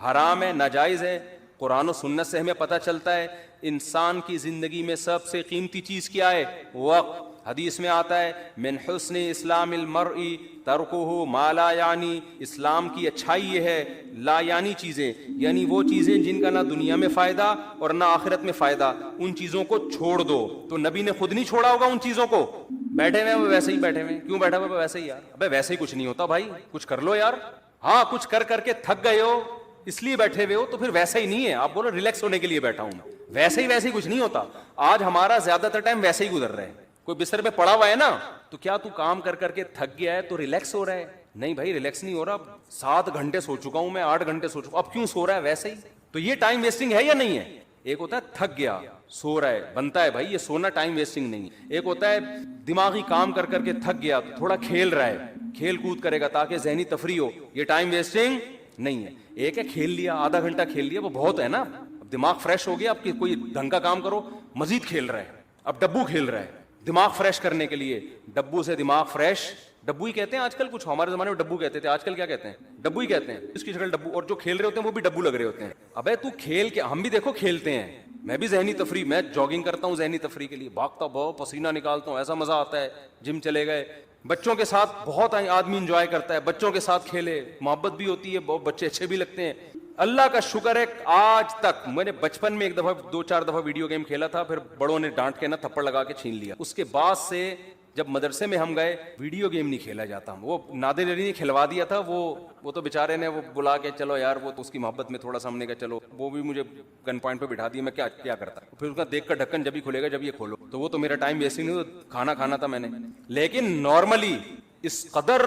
حرام ہے, ناجائز ہے. قرآن و سنت سے ہمیں پتہ چلتا ہے انسان کی زندگی میں سب سے قیمتی چیز کیا ہے, وقت. حدیث میں آتا ہے من حسن اسلام المرء ترکہ ما لا یعنی, اسلام کی اچھائی یہ ہے لا یعنی چیزیں, یعنی وہ چیزیں جن کا نہ دنیا میں فائدہ اور نہ آخرت میں فائدہ, ان چیزوں کو چھوڑ دو. تو نبی نے خود نہیں چھوڑا ہوگا ان چیزوں کو, بیٹھے ہوئے ویسے ہی بیٹھے ہوئے, کیوں بیٹھا ہوا ویسے ہی یار, ابے ویسے ہی کچھ نہیں ہوتا بھائی, کچھ کر لو یار. ہاں کچھ کر کر کے تھک گئے ہو اس لیے بیٹھے ہوئے ہو, تو پھر ویسا ہی نہیں ہے. آپ بولو ریلیکس ہونے کے لیے بیٹھا ہوں میں, ویسے ہی کچھ نہیں ہوتا. آج ہمارا زیادہ تر ٹائم ویسے ہی گزر رہا ہے. کوئی بستر پہ پڑا ہوا ہے نا, تو کیا تو کام کر کر کے تھک گیا ہے تو ریلیکس ہو رہا ہے؟ نہیں بھائی ریلیکس نہیں ہو رہا. 7 گھنٹے سو چکا ہوں میں, 8 گھنٹے سو چکا, اب کیوں سو رہا ہے ویسے ہی. تو یہ ٹائم ویسٹنگ ہے یا نہیں ہے؟ ایک ہوتا ہے تھک گیا سو رہا ہے, بنتا ہے بھائی یہ سونا ٹائم ویسٹنگ نہیں. ایک ہوتا ہے دماغی کام کر کر کے تھک گیا تو تھوڑا کھیل رہا ہے, کھیل کود کرے گا تاکہ ذہنی تفریح ہو, یہ ٹائم ویسٹنگ نہیں ہے. ایک ہے کھیل لیا, آدھا گھنٹہ کھیل لیا, وہ بہت ہے نا, اب دماغ فریش ہو گیا, اب کوئی ڈھنگ کا کام کرو, مزید کھیل رہا ہے, اب ڈبو کھیل رہا ہے دماغ فریش کرنے کے لیے. ڈبو سے دماغ فریش, ڈبو ہی کہتے ہیں آج کل, کچھ ہمارے زمانے میں ڈبو کہتے تھے, آج کل کیا کہتے ہیں, ڈبو ہی کہتے ہیں. اس کی شکل ڈبو, اور جو کھیل رہے ہوتے ہیں وہ بھی ڈبو لگ رہے ہوتے ہیں. ابے تو کھیل کے, ہم بھی دیکھو کھیلتے ہیں, میں بھی ذہنی تفریح, میں جاگنگ کرتا ہوں ذہنی تفریح کے لیے, بھاگتا بہت, پسینہ نکالتا ہوں, ایسا مزہ آتا ہے. جم چلے گئے, بچوں کے ساتھ بہت آدمی انجوائے کرتا ہے, بچوں کے ساتھ کھیلے, محبت بھی ہوتی ہے, بہت بچے اچھے بھی لگتے ہیں. اللہ کا شکر ہے آج تک, میں نے بچپن میں 2-4 دفعہ ویڈیو گیم کھیلا تھا, پھر بڑوں نے ڈانٹ کے نا تھپڑ لگا کے چھین لیا. اس کے بعد سے جب مدرسے میں ہم گئے, ویڈیو گیم نہیں کھیلا جاتا. وہ نادر علی نے کھلوا دیا تھا, وہ تو بیچارے نے وہ بلا کے چلو یار, وہ تو اس کی محبت میں تھوڑا سا ہم نے کہا چلو, وہ بھی مجھے گن پوائنٹ پہ بٹھا دیا, میں کیا کرتا. پھر اس کا دیکھ کر ڈھکن جب ہی کھلے گا جب یہ کھولو, تو وہ تو میرا ٹائم ویسے نہیں, کھانا کھانا تھا میں نے. لیکن نارملی اس قدر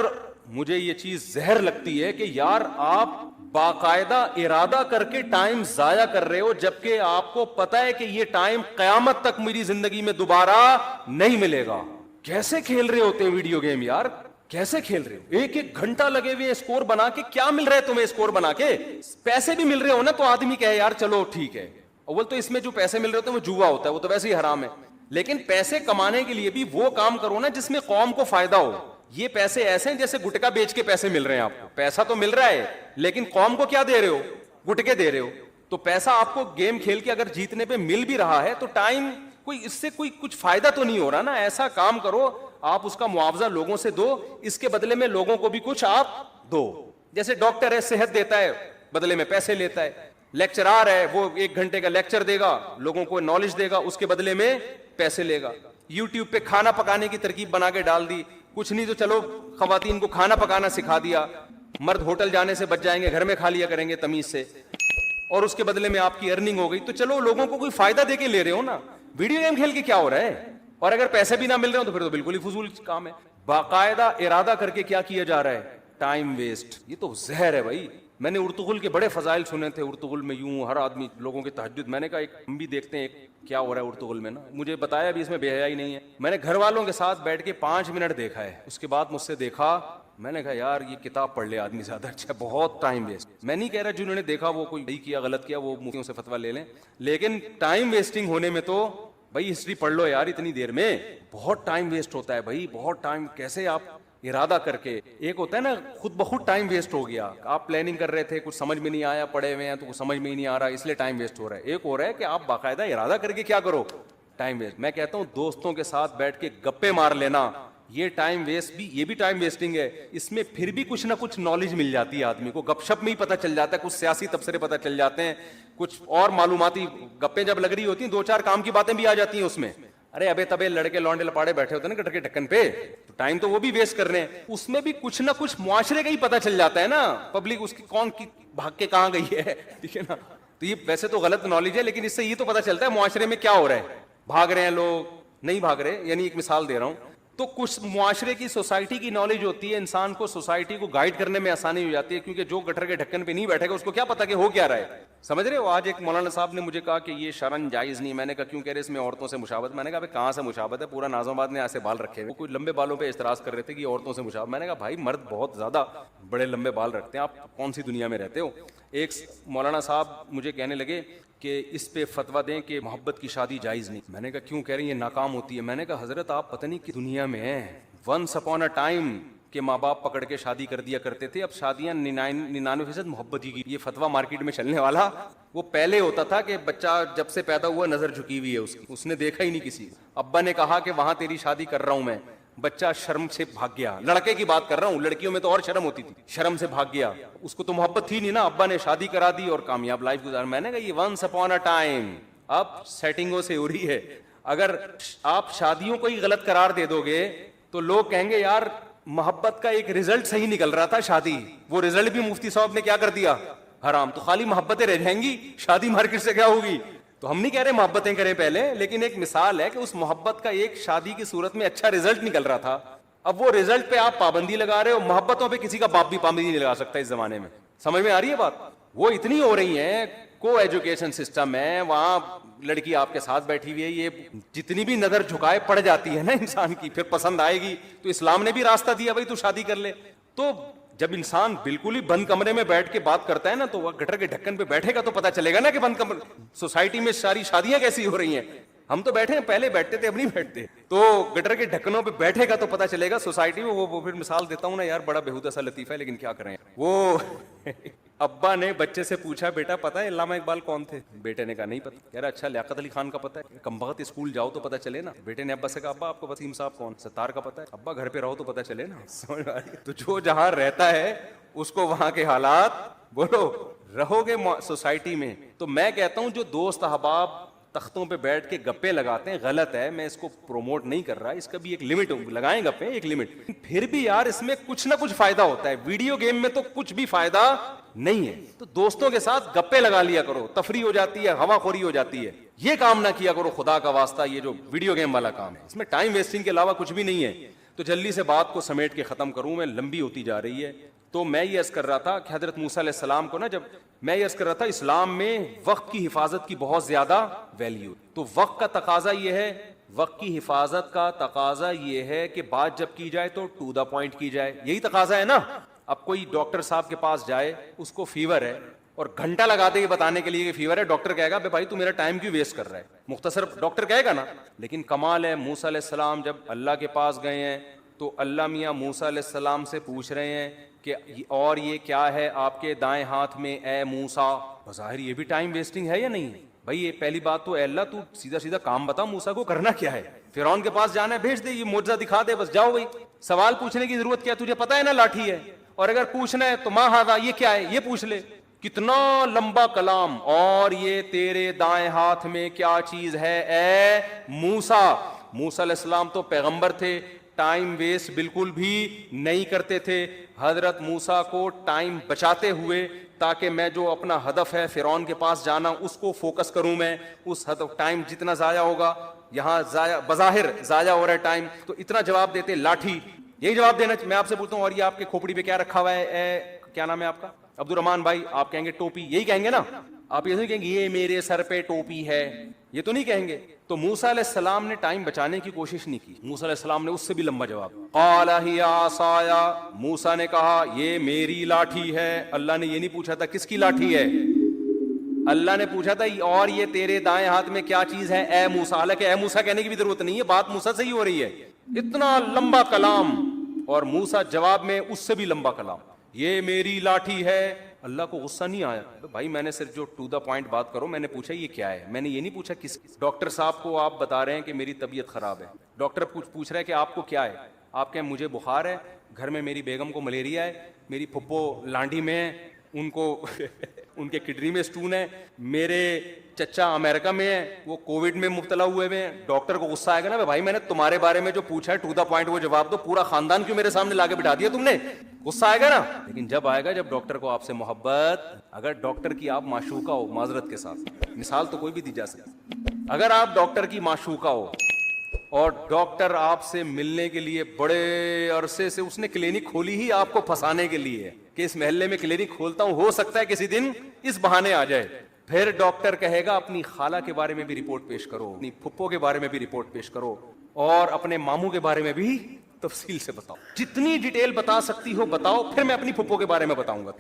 مجھے یہ چیز زہر لگتی ہے کہ یار آپ باقاعدہ ارادہ کر کے ٹائم ضائع کر رہے ہو, جبکہ آپ کو پتا ہے کہ یہ ٹائم قیامت تک میری زندگی میں دوبارہ نہیں ملے گا. کیسے کھیل رہے ہوتے ہیں ویڈیو گیم یار, کیسے کھیل رہے ہو, 1-1 گھنٹہ لگے ہوئے اسکور بنا کے. کیا مل رہا ہے تمہیں اسکور بنا کے؟ پیسے بھی مل رہے ہو نا, تو آدمی کہے یار چلو ٹھیک ہے. اول تو اس میں جو پیسے مل رہے ہوتے ہیں وہ جوا ہوتا ہے, وہ تو ویسے ہی حرام ہے. لیکن پیسے کمانے کے لیے بھی وہ کام کرو نا جس میں قوم کو فائدہ ہو. یہ پیسے ایسے ہیں جیسے گٹکا بیچ کے پیسے مل رہے ہیں آپ کو. پیسہ تو مل رہا ہے لیکن قوم کو کیا دے رہے ہو, گٹکے دے رہے ہو. تو پیسہ آپ کو گیم کھیل کے اگر جیتنے پہ مل بھی رہا ہے تو ٹائم کوئی اس سے کوئی کچھ فائدہ تو نہیں ہو رہا نا. ایسا کام کرو آپ اس کا معاوضہ لوگوں سے دو, اس کے بدلے میں لوگوں کو بھی کچھ آپ دو. جیسے ڈاکٹر ہے, صحت دیتا ہے, بدلے میں پیسے لیتا ہے. لیکچرار ہے, وہ 1 گھنٹے کا لیکچر دے گا, لوگوں کو نالج دے گا, اس کے بدلے میں پیسے لے گا. یوٹیوب پہ کھانا پکانے کی ترکیب بنا کے ڈال دی, کچھ نہیں تو چلو خواتین کو کھانا پکانا سکھا دیا, مرد ہوٹل جانے سے بچ جائیں گے, گھر میں کھا لیا کریں گے تمیز سے, اور اس کے بدلے میں آپ کی ارننگ ہو گئی. تو چلو لوگوں کو کوئی فائدہ دے کے لے رہے ہو نا, ویڈیو گیم کھیل کے کیا ہو رہا ہے؟ اور اگر پیسے بھی نہ مل رہے ہو تو پھر تو بالکل ہی فضول کام ہے. باقاعدہ ارادہ کر کے کیا کیا جا رہا ہے؟ Time waste. یہ تو زہر ہے بھائی. میں نے ارطغرل کے بڑے فضائل سنے تھے. ارطغرل میں یوں ہر آدمی لوگوں کے تہجد, میں نے کہا ایک ہم بھی دیکھتے ہیں کیا ہو رہا ہے ارطغرل میں نا. مجھے بتایا بھی اس میں بے حیائی نہیں ہے. میں نے گھر والوں کے ساتھ بیٹھ کے 5 منٹ دیکھا ہے, اس کے بعد مجھ سے دیکھا, میں نے کہا یار یہ کتاب پڑھ لے آدمی زیادہ اچھا, بہت ٹائم ویسٹ. میں نہیں کہہ رہا جنہوں نے دیکھا وہ کوئی صحیح کیا غلط کیا وہ مفتیوں سے فتویٰ لے لیں, لیکن ٹائم ویسٹنگ ہونے میں تو بھائی ہسٹری پڑھ لو یار, اتنی دیر میں بہت ٹائم ویسٹ ہوتا ہے بھائی, بہت ٹائم. کیسے آپ ارادہ کر کے, ایک ہوتا ہے نا خود بخود ٹائم ویسٹ ہو گیا, آپ پلاننگ کر رہے تھے کچھ سمجھ میں نہیں آیا, پڑھے ہوئے ہیں تو کچھ سمجھ میں ہی نہیں آ رہا اس لیے ٹائم ویسٹ ہو رہا ہے. ایک ہو رہا ہے کہ آپ باقاعدہ ارادہ کر کے کیا کرو, ٹائم ویسٹ. میں کہتا ہوں دوستوں کے ساتھ بیٹھ کے گپے مار لینا, یہ ٹائم ویسٹ بھی, یہ بھی ٹائم ویسٹنگ ہے. اس میں پھر بھی کچھ نہ کچھ نالج مل جاتی ہے آدمی کو, گپ شپ میں ہی پتہ چل جاتا ہے, کچھ سیاسی تبصرے پتہ چل جاتے ہیں, کچھ اور معلوماتی گپیں جب لگ رہی ہوتی ہیں 2-4 کام کی باتیں بھی آ جاتی ہیں اس میں. ارے ابے تبے لڑکے لونڈے لپاڑے بیٹھے ہوتے ہیں نا گٹر کے ڈھکن پہ, تو ٹائم تو وہ بھی ویسٹ کر رہے ہیں, اس میں بھی کچھ نہ کچھ معاشرے کا ہی پتہ چل جاتا ہے نا, پبلک اس کی کون کی بھاگ کے کہاں گئی ہے, ٹھیک ہے نا. تو یہ ویسے تو غلط نالج ہے, لیکن اس سے یہ تو پتہ چلتا ہے معاشرے میں کیا ہو رہا ہے, بھاگ رہے ہیں لوگ نہیں بھاگ رہے, یعنی ایک مثال دے رہا ہوں. تو کچھ معاشرے کی سوسائٹی کی نالج ہوتی ہے, انسان کو سوسائٹی کو گائیڈ کرنے میں آسانی ہو جاتی ہے, کیونکہ جو گٹر کے ڈھکن پہ نہیں بیٹھے گا اس کو کیا پتا کہ ہو کیا رہا ہے, سمجھ رہے ہو. آج ایک مولانا صاحب نے مجھے کہا کہ یہ شرعن جائز نہیں. میں نے کہا کیوں کہہ رہے اس میں عورتوں سے مشابہت. میں نے کہا کہاں سے مشابہت ہے, پورا ناظم آباد نے ایسے بال رکھے ہوئے, کوئی لمبے بالوں پہ اعتراض کر رہے تھے کہ عورتوں سے مشابہت. میں نے کہا بھائی مرد بہت زیادہ بڑے لمبے بال رکھتے ہیں, آپ کون سی دنیا میں رہتے ہو. ایک مولانا صاحب مجھے کہنے لگے کہ اس پہ فتویٰ دیں کہ محبت کی شادی جائز نہیں. میں نے کہا کیوں کہہ رہے ہیں یہ ناکام ہوتی ہے. میں نے کہا حضرت آپ پتہ نہیں کہ دنیا میں ہیں, ونس اپون اے ٹائم کہ ماں باپ پکڑ کے شادی کر دیا کرتے تھے, اب شادیاں 99% محبت ہی کی. یہ فتویٰ مارکیٹ میں چلنے والا وہ پہلے ہوتا تھا کہ بچہ جب سے پیدا ہوا نظر جھکی ہوئی ہے اس کی, اس نے دیکھا ہی نہیں کسی. ابا نے کہا کہ وہاں تیری شادی کر رہا ہوں میں, بچہ شرم سے بھاگ گیا. لڑکے کی بات کر رہا ہوں, لڑکیوں میں تو اور شرم ہوتی تھی, شرم سے بھاگ گیا. اس کو تو محبت تھی نہیں نا, ابا نے شادی کرا دی اور کامیاب لائف گزار. میں نے کہا یہ ونس اپون اے ٹائم اب سیٹنگوں سے ہو رہی ہے. اگر آپ شادیوں کو ہی غلط قرار دے دو گے تو لوگ کہیں گے یار محبت کا ایک رزلٹ صحیح نکل رہا تھا شادی, وہ رزلٹ بھی مفتی صاحب نے کیا کر دیا, حرام. تو خالی محبتیں رہ جائیں گی, شادی مارکیٹ سے کیا ہوگی. تو ہم نہیں کہہ رہے محبتیں کریں پہلے, لیکن ایک مثال ہے کہ اس محبت کا ایک شادی کی صورت میں اچھا رزلٹ نکل رہا تھا. اب وہ رزلٹ پہ آپ پابندی لگا رہے ہو, محبتوں پہ کسی کا باپ بھی پابندی نہیں لگا سکتا اس زمانے میں. سمجھ میں آ رہی ہے بات. وہ اتنی ہو رہی ہیں, کو ایجوکیشن سسٹم ہے, وہاں لڑکی آپ کے ساتھ بیٹھی ہوئی ہے, یہ جتنی بھی نظر جھکائے پڑ جاتی ہے نا انسان کی, پھر پسند آئے گی. تو اسلام نے بھی راستہ دیا بھائی تو شادی کر لے. تو جب انسان بالکل ہی بند کمرے میں بیٹھ کے بات کرتا ہے نا, تو وہ گٹر کے ڈھکن پہ بیٹھے گا تو پتا چلے گا نا کہ بند کمرے سوسائٹی میں ساری شادیاں کیسی ہو رہی ہیں. ہم تو بیٹھے ہیں, پہلے بیٹھتے تھے اب نہیں بیٹھتے. تو گٹر کے ڈھکنوں پہ بیٹھے گا تو پتا چلے گا سوسائٹی میں. وہ پھر مثال دیتا ہوں نا یار, بڑا بےہودہ سا لطیفہ ہے لیکن کیا کریں. وہ ابا نے بچے سے پوچھا بیٹا پتا ہے علامہ اقبال کون تھے؟ بیٹے نے کہا نہیں پتا. کہہ رہا اچھا لیاقت علی خان کا پتا ہے؟ کم بخت اسکول جاؤ تو پتا چلے نا. بیٹے نے ابا سے کہا ابا آپ کو وسیم صاحب کون؟ ستار کا پتا ہے. ابا گھر پہ رہو تو پتا چلے نا. تو جو جہاں رہتا ہے اس کو وہاں کے حالات, بولو رہو گے سوسائٹی میں. تو میں کہتا ہوں جو دوست احباب تختوں پہ بیٹھ کے گپے لگاتے ہیں غلط ہے, میں اس کو پروموٹ نہیں کر رہا, اس کا بھی ایک لمٹ لگائیں گپے, ایک لمٹ. پھر بھی یار اس میں کچھ نہ کچھ فائدہ ہوتا ہے. ویڈیو گیم میں تو کچھ بھی فائدہ نہیں ہے. تو دوستوں کے ساتھ گپے لگا لیا کرو, تفریح ہو جاتی ہے, ہوا خوری ہو جاتی ہے. یہ کام نہ کیا کرو خدا کا واسطہ, یہ جو ویڈیو گیم والا کام ہے اس میں ٹائم ویسٹنگ کے علاوہ کچھ بھی نہیں ہے. تو جلدی سے بات کو سمیٹ کے ختم کروں, میں لمبی ہوتی جا رہی ہے. تو میں یہ عرض کر رہا تھا کہ حضرت موسیٰ علیہ السلام کو نا, جب میں یہ عرض کر رہا تھا اسلام میں وقت کی حفاظت کی بہت زیادہ ویلیو. تو وقت کا تقاضا یہ ہے, وقت کی حفاظت کا تقاضا یہ ہے کہ بات جب کی جائے تو ٹو دا پوائنٹ کی جائے. یہی تقاضا ہے نا. اب کوئی ڈاکٹر صاحب کے پاس جائے, اس کو فیور ہے اور گھنٹہ لگا دے یہ بتانے کے لیے کہ فیور ہے, ڈاکٹر کہے گا بھائی تو میرا ٹائم کیوں ویسٹ کر رہا ہے, مختصر ڈاکٹر کہے گا نا. لیکن کمال ہے موسیٰ علیہ السلام جب اللہ کے پاس گئے ہیں تو اللہ میاں موسیٰ علیہ السلام سے پوچھ رہے ہیں کہ اور یہ کیا ہے آپ کے دائیں ہاتھ میں اے موسیٰ. بظاہر یہ بھی ٹائم ویسٹنگ ہے یا نہیں ہے بھائی. یہ پہلی بات تو اے اللہ تو سیدھا سیدھا کام بتا, موسیٰ کو کرنا کیا ہے, فرعون کے پاس جانا ہے بھیج دے, یہ معجزہ دکھا دے بس جاؤ. بھائی سوال پوچھنے کی ضرورت کیا, تجھے پتا ہے نا لاٹھی ہے, اور اگر پوچھنا ہے تو ماں ہاذا یہ کیا ہے یہ پوچھ لے. کتنا لمبا کلام. اور یہ تیرے دائیں ہاتھ میں کیا چیز ہے اے موسیٰ. موسیٰ علیہ السلام تو پیغمبر تھے, ٹائم ویسٹ بالکل بھی نہیں کرتے تھے. حضرت موسیٰ کو ٹائم بچاتے ہوئے تاکہ میں جو اپنا ہدف ہے فرعون کے پاس جانا اس کو فوکس کروں, میں اس ہدف, ٹائم جتنا ضائع ہوگا, یہاں بظاہر ضائع ہو رہا ہے ٹائم, تو اتنا جواب دیتے لاٹھی. یہی جواب دینا میں آپ سے پوچھتا ہوں, اور یہ آپ کے کھوپڑی پہ کیا رکھا ہوا ہے اے, کیا نام ہے آپ کا, عبد الرحمان بھائی, آپ کہیں گے ٹوپی, یہی کہیں گے نا آپ, یہ نہیں کہیں گے یہ میرے سر پہ ٹوپی ہے, یہ تو نہیں کہیں گے. تو موسیٰ علیہ السلام نے ٹائم بچانے کی کوشش نہیں کی. موسیٰ علیہ السلام نے اس سے بھی لمبا جواب, قال ہی عصایا, موسیٰ نے کہا یہ میری لاٹھی ہے. اللہ نے یہ نہیں پوچھا تھا کس کی لاٹھی ہے, اللہ نے پوچھا تھا اور یہ تیرے دائیں ہاتھ میں کیا چیز ہے اے موسیٰ. حالانکہ اے موسیٰ کہنے کی بھی ضرورت نہیں ہے, بات موسیٰ سے ہی ہو رہی ہے. اتنا لمبا کلام, اور موسیٰ جواب میں اس سے بھی لمبا کلام, یہ میری لاٹھی ہے. اللہ کو غصہ نہیں آیا, بھائی میں نے صرف جو ٹو دا پوائنٹ بات کرو, میں نے پوچھا یہ کیا ہے, میں نے یہ نہیں پوچھا کس. ڈاکٹر صاحب کو آپ بتا رہے ہیں کہ میری طبیعت خراب ہے, ڈاکٹر پوچھ رہا ہے کہ آپ کو کیا ہے, آپ کہیں مجھے بخار ہے, گھر میں میری بیگم کو ملیریا ہے, میری پھپھو لانڈی میں ہے, ان کو ان کے کڈنی میں سٹون ہے, میرے چچا امریکہ میں ہے, وہ کووڈ میں مبتلا ہوئے ہیں. ڈاکٹر کو غصہ آئے گا نا, بھائی میں نے تمہارے بارے میں جو پوچھا ہے ٹو دا پوائنٹ وہ جواب دو, پورا خاندان کیوں میرے سامنے لا کے بٹھا دیا تم نے, غصہ آئے گا نا. لیکن جب آئے گا جب ڈاکٹر کو آپ سے محبت, اگر ڈاکٹر کی آپ معشوقہ ہو, معذرت کے ساتھ مثال تو کوئی بھی دی جا سکتی, اگر آپ ڈاکٹر کی معشوقہ ہو اور ڈاکٹر آپ سے ملنے کے لیے بڑے عرصے سے, اس نے کلینک کھولی ہی آپ کو پھنسانے کے لیے کہ اس محلے میں کلینک کھولتا ہوں, ہو سکتا ہے کسی دن اس بہانے آ جائے, پھر ڈاکٹر کہے گا اپنی خالہ کے بارے میں بھی رپورٹ پیش کرو, اپنی پھپھو کے بارے میں بھی رپورٹ پیش کرو, اور اپنے ماموں کے بارے میں بھی تفصیل سے بتاؤ, جتنی ڈیٹیل بتا سکتی ہو بتاؤ, پھر میں اپنی پھپھو کے بارے میں بتاؤں گا.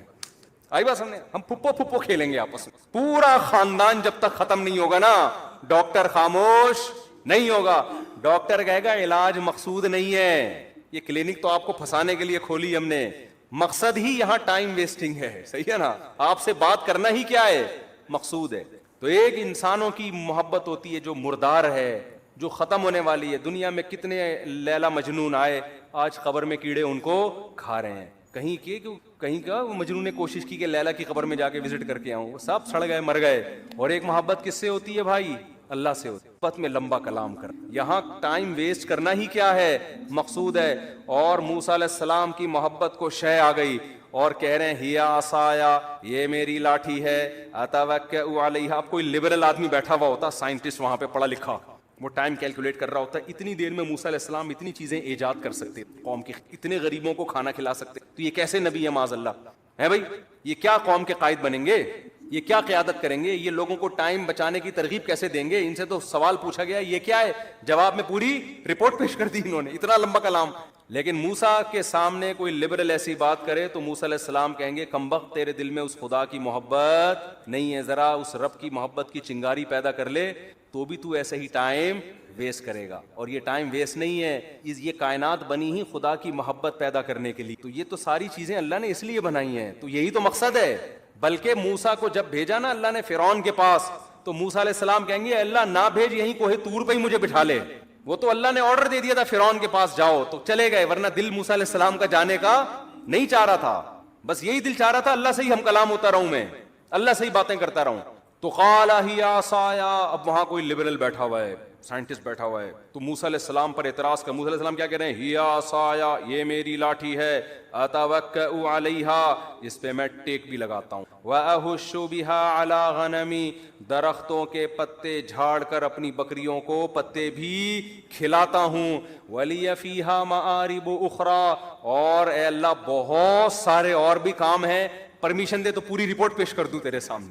آئی بات سمجھے, ہم پھپھو کھیلیں گے آپس میں, پورا خاندان جب تک ختم نہیں ہوگا نا ڈاکٹر خاموش نہیں ہوگا. ڈاکٹر کہے گا علاج مقصود نہیں ہے, یہ کلینک تو آپ کو پھنسانے کے لیے کھولی ہم نے, مقصد ہی یہاں ٹائم ویسٹنگ ہے. صحیح ہے نا, آپ سے بات کرنا ہی کیا ہے, مقصود ہے. تو ایک انسانوں کی محبت ہوتی ہے جو مردار ہے, جو ختم ہونے والی ہے. دنیا میں کتنے لیلا مجنون آئے, آج قبر میں کیڑے ان کو کھا رہے ہیں. کہیں کا مجنون نے کوشش کی کہ لیلا کی قبر میں جا کے وزٹ کر کے آؤں, وہ سب سڑ گئے, مر گئے. اور ایک محبت کس سے ہوتی ہے بھائی, اللہ سے ہوتی ہے. محبت میں لمبا کلام کر, یہاں ٹائم ویسٹ کرنا ہی کیا ہے, مقصود ہے. اور موسیٰ علیہ السلام کی محبت کو شے آ گئی اور کہہ رہے ہیں ہیا عصایا, یہ میری لاٹھی ہے, اتوکئ علیہا. اب کوئی لبرل آدمی بیٹھا ہوا ہوتا, سائنٹسٹ وہاں پہ پڑھا لکھا, وہ ٹائم کیلکولیٹ کر رہا ہوتا ہے, اتنی دیر میں موسیٰ علیہ السلام اتنی چیزیں ایجاد کر سکتے, قوم کی اتنے غریبوں کو کھانا کھلا سکتے, تو یہ کیسے نبی ہے معاذ اللہ ہے بھائی, یہ کیا قوم کے قائد بنیں گے, یہ کیا قیادت کریں گے, یہ لوگوں کو ٹائم بچانے کی ترغیب کیسے دیں گے. ان سے تو سوال پوچھا گیا یہ کیا ہے, جواب میں پوری رپورٹ پیش کر دی انہوں نے, اتنا لمبا کلام. لیکن موسیٰ کے سامنے کوئی لبرل ایسی بات کرے تو موسیٰ علیہ السلام کہیں گے کمبخت, تیرے دل میں اس خدا کی محبت نہیں ہے, ذرا اس رب کی محبت کی چنگاری پیدا کر لے تو بھی تو ایسے ہی ٹائم ویسٹ کرے گا. اور یہ ٹائم ویسٹ نہیں ہے, یہ کائنات بنی ہی خدا کی محبت پیدا کرنے کے لیے, تو یہ تو ساری چیزیں اللہ نے اس لیے بنائی ہیں, تو یہی تو مقصد ہے. بلکہ موسیٰ کو جب بھیجا نا اللہ نے فرعون کے پاس, تو موسیٰ علیہ السلام کہیں گے اللہ نہ بھیج, یہیں کوہ طور پہ ہی مجھے بٹھا لے. وہ تو اللہ نے آرڈر دے دیا تھا فرعون کے پاس جاؤ, تو چلے گئے, ورنہ دل موسیٰ علیہ السلام کا جانے کا نہیں چاہ رہا تھا, بس یہی دل چاہ رہا تھا اللہ سے ہی ہم کلام ہوتا رہوں, میں اللہ سے ہی باتیں کرتا رہوں. تو قال ہی عصایا, اب وہاں کوئی لبرل بیٹھا ہوا ہے, سائنٹسٹ بیٹھا ہوا ہے, تو موسیٰ علیہ السلام پر اعتراض کر. موسیٰ علیہ السلام کیا کہہ رہے ہیں, ہی عصایا, یہ میری لاٹھی ہے, اتوکئ علیہا, اس پہ میں ٹیک بھی لگاتا ہوں, واہش بہا علی غنمی, درختوں کے پتے جھاڑ کر اپنی بکریوں کو پتے بھی کھلاتا ہوں, ولی فیہا مآرب اخری, اور اے اللہ بہت سارے اور بھی کام ہیں, پرمیشن دے تو پوری رپورٹ پیش کر دوں تیرے سامنے.